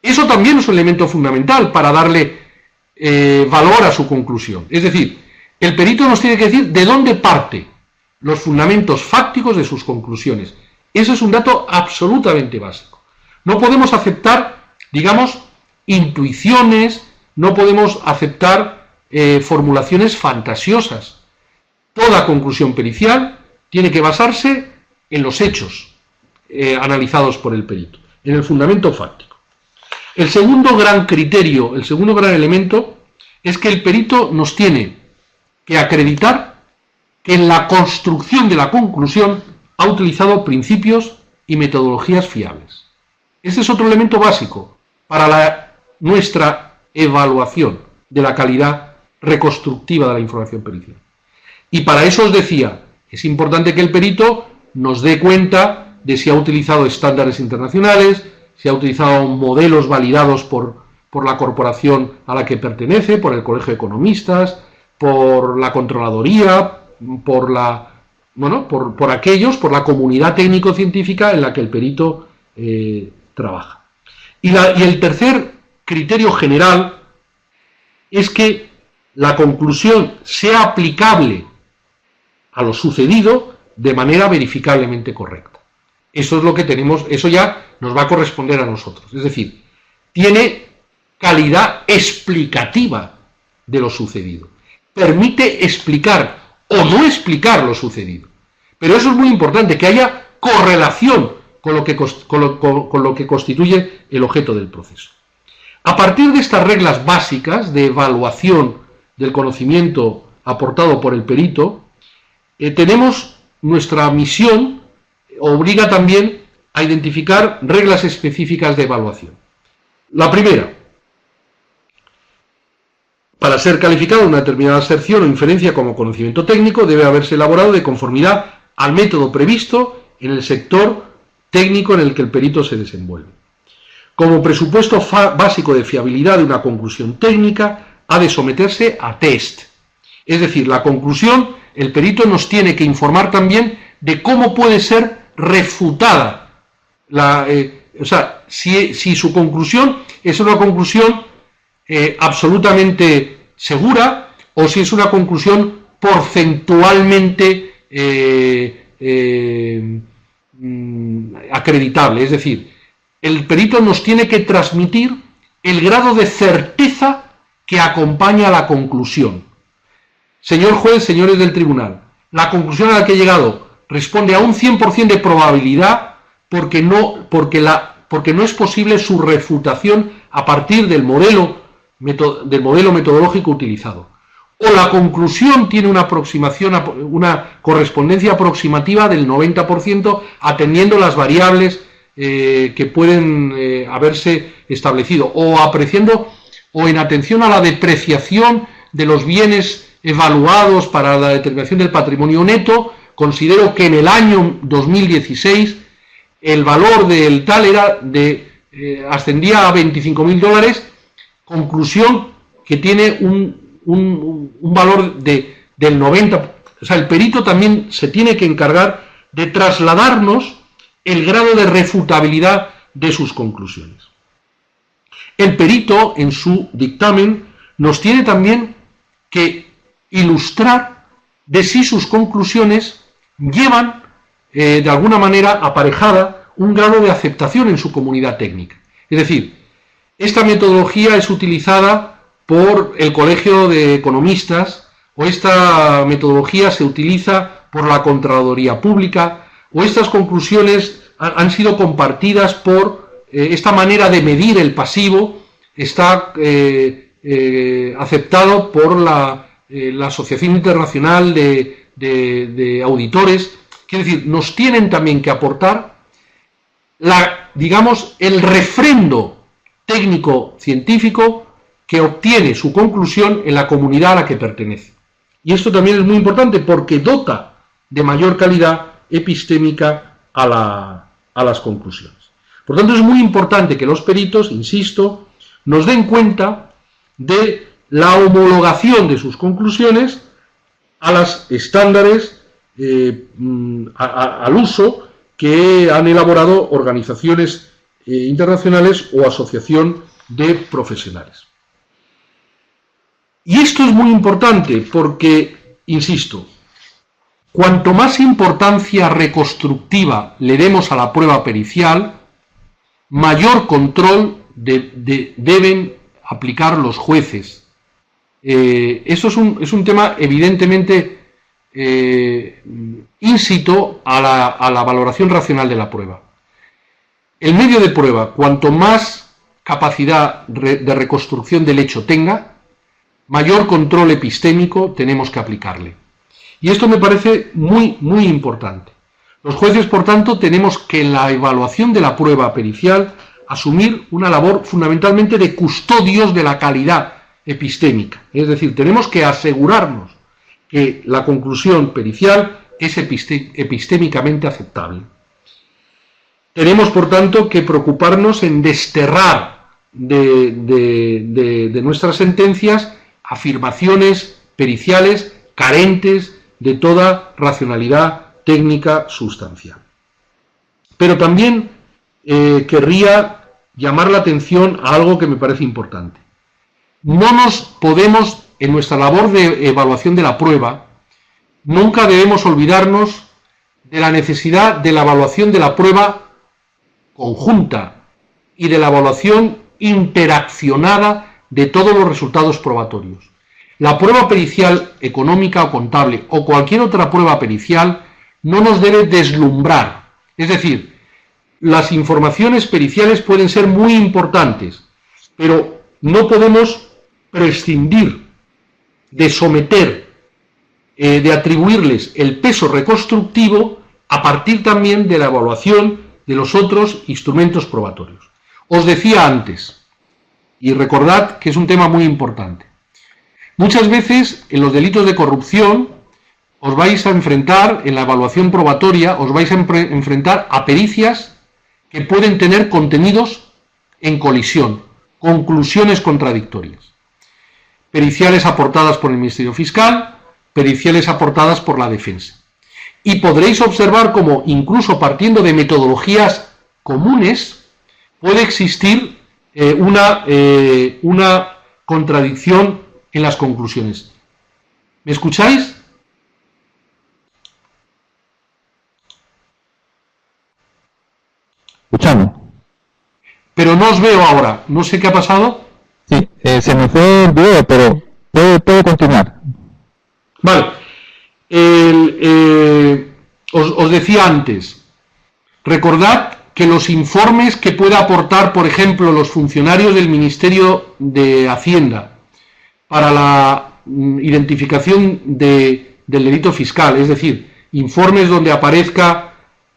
Eso también es un elemento fundamental para darle valor a su conclusión. Es decir, el perito nos tiene que decir de dónde parte los fundamentos fácticos de sus conclusiones. Eso es un dato absolutamente básico. No podemos aceptar, digamos, intuiciones, no podemos aceptar formulaciones fantasiosas. Toda conclusión pericial tiene que basarse en los hechos analizados por el perito, en el fundamento fáctico. El segundo gran criterio, el segundo gran elemento, es que el perito nos tiene que acreditar que en la construcción de la conclusión ha utilizado principios y metodologías fiables. Este es otro elemento básico para nuestra evaluación de la calidad reconstructiva de la información pericial. Y para eso os decía, es importante que el perito nos dé cuenta de si ha utilizado estándares internacionales, si ha utilizado modelos validados por la corporación a la que pertenece, por el Colegio de Economistas, por la Controladoría, por la comunidad técnico-científica en la que el perito trabaja. Y el tercer criterio general es que la conclusión sea aplicable a lo sucedido de manera verificablemente correcta. Eso es lo que tenemos, eso ya nos va a corresponder a nosotros. Es decir, tiene calidad explicativa de lo sucedido. Permite explicar o no explicar lo sucedido. Pero eso es muy importante, que haya correlación con lo que constituye el objeto del proceso. A partir de estas reglas básicas de evaluación del conocimiento aportado por el perito, tenemos nuestra misión, obliga también a identificar reglas específicas de evaluación. La primera, para ser calificada una determinada aserción o inferencia como conocimiento técnico, debe haberse elaborado de conformidad al método previsto en el sector técnico en el que el perito se desenvuelve. Como presupuesto básico de fiabilidad de una conclusión técnica, ha de someterse a test. Es decir, la conclusión, el perito nos tiene que informar también de cómo puede ser refutada. Si su conclusión es una conclusión absolutamente segura o si es una conclusión porcentualmente acreditable. Es decir, el perito nos tiene que transmitir el grado de certeza que acompaña a la conclusión. Señor juez, señores del tribunal, la conclusión a la que he llegado responde a un 100% de probabilidad porque no es posible su refutación a partir del modelo metodológico utilizado. O la conclusión tiene una correspondencia aproximativa del 90% atendiendo las variables que pueden haberse establecido, o en atención a la depreciación de los bienes evaluados para la determinación del patrimonio neto. Considero que en el año 2016 el valor del tal ascendía a $25.000, conclusión que tiene un valor del 90%. O sea, el perito también se tiene que encargar de trasladarnos el grado de refutabilidad de sus conclusiones. El perito, en su dictamen, nos tiene también que ilustrar de si sus conclusiones llevan de alguna manera aparejada un grado de aceptación en su comunidad técnica. Es decir, esta metodología es utilizada por el Colegio de Economistas, o esta metodología se utiliza por la Contraloría Pública, o estas conclusiones han sido compartidas por esta manera de medir el pasivo, está aceptado por la Asociación Internacional de Auditores. Quiere decir, nos tienen también que aportar el refrendo técnico-científico que obtiene su conclusión en la comunidad a la que pertenece. Y esto también es muy importante porque dota de mayor calidad epistémica a las conclusiones. Por tanto, es muy importante que los peritos, insisto, nos den cuenta de la homologación de sus conclusiones a los estándares al uso que han elaborado organizaciones internacionales o asociación de profesionales. Y esto es muy importante porque, insisto, cuanto más importancia reconstructiva le demos a la prueba pericial, mayor control deben aplicar los jueces. Eso es un tema evidentemente íncito a la valoración racional de la prueba. El medio de prueba, cuanto más capacidad de reconstrucción del hecho tenga, mayor control epistémico tenemos que aplicarle. Y esto me parece muy, muy importante. Los jueces, por tanto, tenemos que en la evaluación de la prueba pericial asumir una labor fundamentalmente de custodios de la calidad epistémica. Es decir, tenemos que asegurarnos que la conclusión pericial es epistémicamente aceptable. Tenemos, por tanto, que preocuparnos en desterrar de nuestras sentencias afirmaciones periciales carentes de toda racionalidad técnica sustancial. Pero también querría llamar la atención a algo que me parece importante. No nos podemos, en nuestra labor de evaluación de la prueba, nunca debemos olvidarnos de la necesidad de la evaluación de la prueba conjunta y de la evaluación interaccionada de todos los resultados probatorios. La prueba pericial económica o contable o cualquier otra prueba pericial no nos debe deslumbrar. Es decir, las informaciones periciales pueden ser muy importantes, pero no podemos prescindir de someter, de atribuirles el peso reconstructivo a partir también de la evaluación de los otros instrumentos probatorios. Os decía antes, y recordad que es un tema muy importante, muchas veces en los delitos de corrupción os vais a enfrentar, en la evaluación probatoria, os vais a enfrentar a pericias que pueden tener contenidos en colisión, conclusiones contradictorias. Periciales aportadas por el Ministerio Fiscal, periciales aportadas por la defensa. Y podréis observar cómo, incluso partiendo de metodologías comunes, puede existir una contradicción en las conclusiones. ¿Me escucháis? Escuchando. Pero no os veo ahora. No sé qué ha pasado. Sí, se me fue el video, pero puedo continuar. Vale. Os decía antes, recordad que los informes que pueda aportar, por ejemplo, los funcionarios del Ministerio de Hacienda para la identificación del delito fiscal, es decir, informes donde aparezca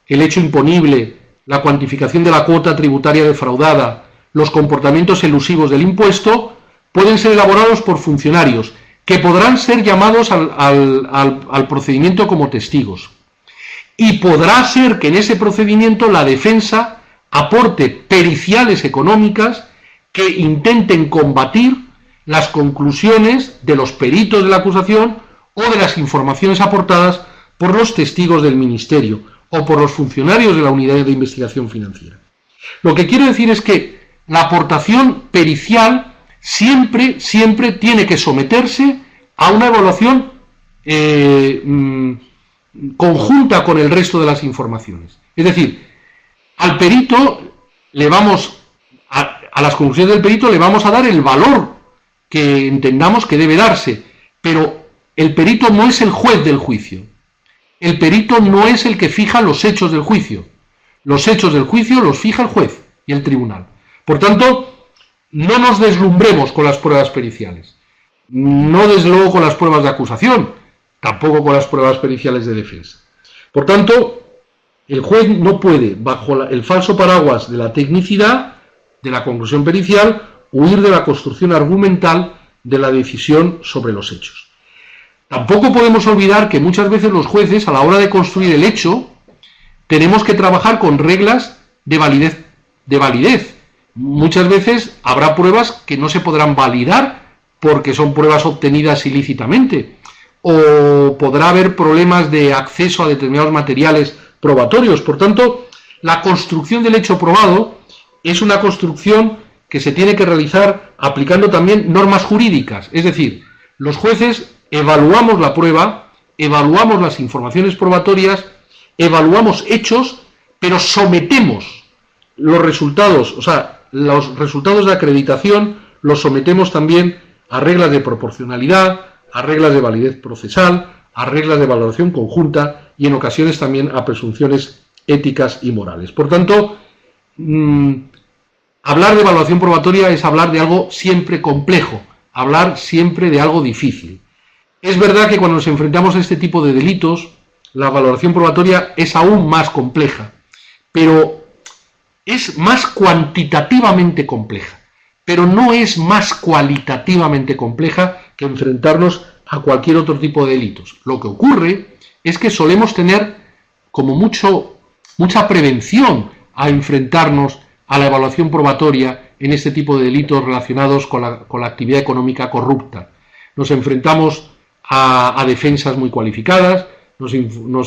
el hecho imponible, la cuantificación de la cuota tributaria defraudada, los comportamientos elusivos del impuesto, pueden ser elaborados por funcionarios que podrán ser llamados al procedimiento como testigos. Y podrá ser que en ese procedimiento la defensa aporte periciales económicas que intenten combatir las conclusiones de los peritos de la acusación o de las informaciones aportadas por los testigos del Ministerio o por los funcionarios de la Unidad de Investigación Financiera. Lo que quiero decir es que la aportación pericial siempre tiene que someterse a una evaluación conjunta con el resto de las informaciones. Es decir, al perito le vamos a las conclusiones del perito le vamos a dar el valor que entendamos que debe darse, pero el perito no es el juez del juicio. El perito no es el que fija los hechos del juicio. Los hechos del juicio los fija el juez y el tribunal. Por tanto, no nos deslumbremos con las pruebas periciales. No desde luego con las pruebas de acusación, tampoco con las pruebas periciales de defensa. Por tanto, el juez no puede, bajo el falso paraguas de la tecnicidad, de la conclusión pericial, huir de la construcción argumental de la decisión sobre los hechos. Tampoco podemos olvidar que muchas veces los jueces, a la hora de construir el hecho, tenemos que trabajar con reglas de validez. Muchas veces habrá pruebas que no se podrán validar porque son pruebas obtenidas ilícitamente, o podrá haber problemas de acceso a determinados materiales probatorios. Por tanto, la construcción del hecho probado es una construcción que se tiene que realizar aplicando también normas jurídicas. Es decir, los jueces evaluamos la prueba, evaluamos las informaciones probatorias, evaluamos hechos, pero sometemos los resultados, o sea, los resultados de acreditación los sometemos también a reglas de proporcionalidad, a reglas de validez procesal, a reglas de valoración conjunta y en ocasiones también a presunciones éticas y morales. Por tanto, hablar de evaluación probatoria es hablar de algo siempre complejo, hablar siempre de algo difícil. Es verdad que cuando nos enfrentamos a este tipo de delitos, la valoración probatoria es aún más compleja, pero es más cuantitativamente compleja, pero no es más cualitativamente compleja que enfrentarnos a cualquier otro tipo de delitos. Lo que ocurre es que solemos tener como mucha prevención a enfrentarnos a la evaluación probatoria en este tipo de delitos relacionados con la actividad económica corrupta. Nos enfrentamos a defensas muy cualificadas, nos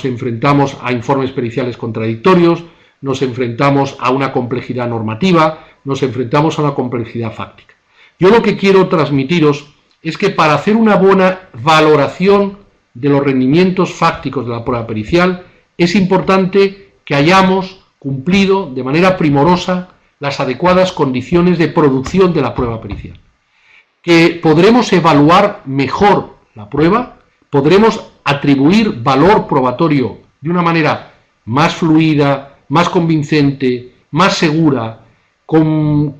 enfrentamos a informes periciales contradictorios, nos enfrentamos a una complejidad normativa, nos enfrentamos a una complejidad fáctica. Yo lo que quiero transmitiros es que para hacer una buena valoración de los rendimientos fácticos de la prueba pericial es importante que hayamos cumplido de manera primorosa las adecuadas condiciones de producción de la prueba pericial. Que podremos evaluar mejor la prueba, podremos atribuir valor probatorio de una manera más fluida, más convincente, más segura, con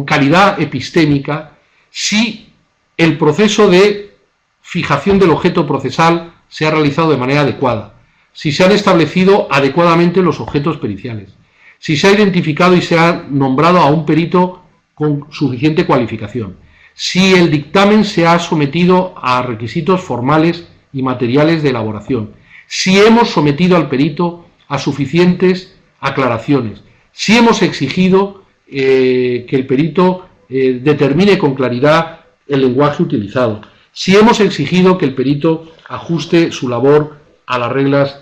calidad epistémica, si el proceso de fijación del objeto procesal se ha realizado de manera adecuada, si se han establecido adecuadamente los objetos periciales, si se ha identificado y se ha nombrado a un perito con suficiente cualificación, si el dictamen se ha sometido a requisitos formales y materiales de elaboración, si hemos sometido al perito a suficientes aclaraciones, si hemos exigido que el perito determine con claridad el lenguaje utilizado, si hemos exigido que el perito ajuste su labor a las reglas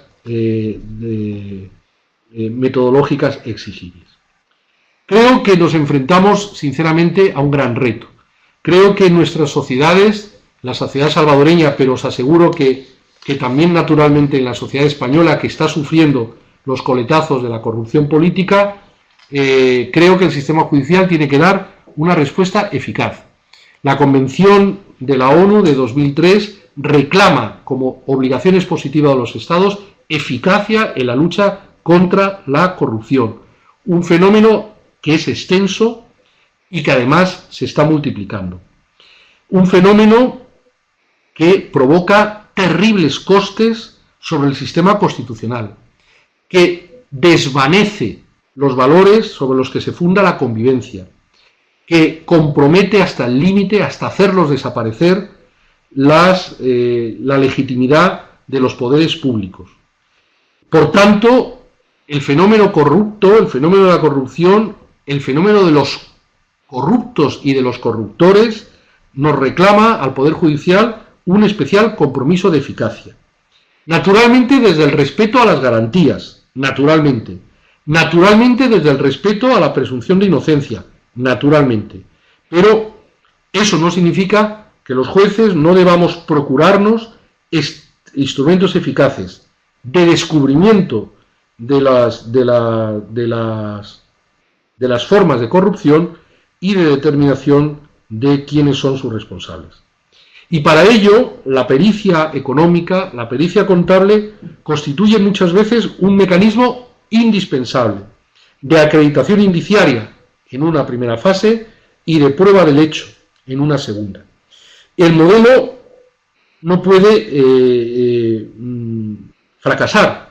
metodológicas exigibles. Creo que nos enfrentamos sinceramente a un gran reto. Creo que nuestras sociedades, la sociedad salvadoreña, pero os aseguro que también naturalmente en la sociedad española, que está sufriendo los coletazos de la corrupción política, creo que el sistema judicial tiene que dar una respuesta eficaz. La Convención de la ONU de 2003 reclama como obligación expositiva de los Estados eficacia en la lucha contra la corrupción, un fenómeno que es extenso y que además se está multiplicando. Un fenómeno que provoca terribles costes sobre el sistema constitucional, que desvanece los valores sobre los que se funda la convivencia, que compromete hasta el límite, hasta hacerlos desaparecer, la legitimidad de los poderes públicos. Por tanto, el fenómeno corrupto, el fenómeno de la corrupción, el fenómeno de los corruptos y de los corruptores nos reclama al Poder Judicial un especial compromiso de eficacia. Naturalmente desde el respeto a las garantías, naturalmente desde el respeto a la presunción de inocencia, naturalmente. Pero eso no significa que los jueces no debamos procurarnos instrumentos eficaces de descubrimiento de las formas de corrupción y de determinación de quiénes son sus responsables. Y para ello, la pericia económica, la pericia contable, constituye muchas veces un mecanismo indispensable de acreditación indiciaria en una primera fase y de prueba del hecho en una segunda. El modelo no puede fracasar,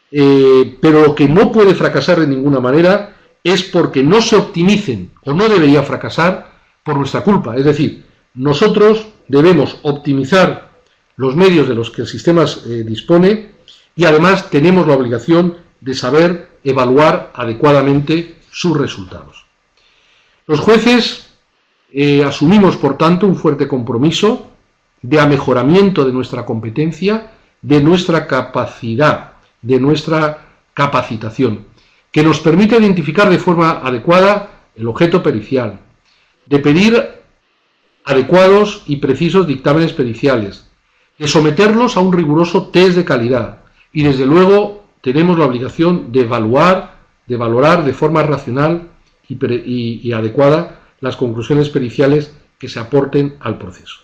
pero lo que no puede fracasar de ninguna manera es porque no se optimicen, o no debería fracasar, por nuestra culpa. Es decir, nosotros debemos optimizar los medios de los que el sistema dispone y además tenemos la obligación de saber evaluar adecuadamente sus resultados. Los jueces asumimos, por tanto, un fuerte compromiso de amejoramiento de nuestra competencia, de nuestra capacidad, de nuestra capacitación, que nos permite identificar de forma adecuada el objeto pericial, de pedir adecuados y precisos dictámenes periciales, de someterlos a un riguroso test de calidad y, desde luego, tenemos la obligación de valorar de forma racional y adecuada las conclusiones periciales que se aporten al proceso.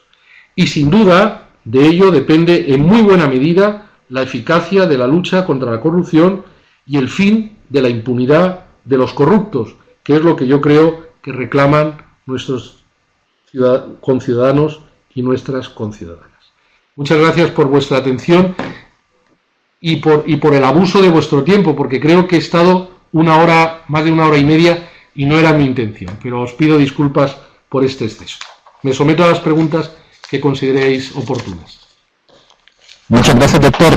Y, sin duda, de ello depende en muy buena medida la eficacia de la lucha contra la corrupción y el fin de la impunidad de los corruptos, que es lo que yo creo que reclaman nuestros conciudadanos y nuestras conciudadanas. Muchas gracias por vuestra atención y por el abuso de vuestro tiempo, porque creo que he estado más de una hora y media y no era mi intención, pero os pido disculpas por este exceso. Me someto a las preguntas que consideréis oportunas. Muchas gracias, doctor.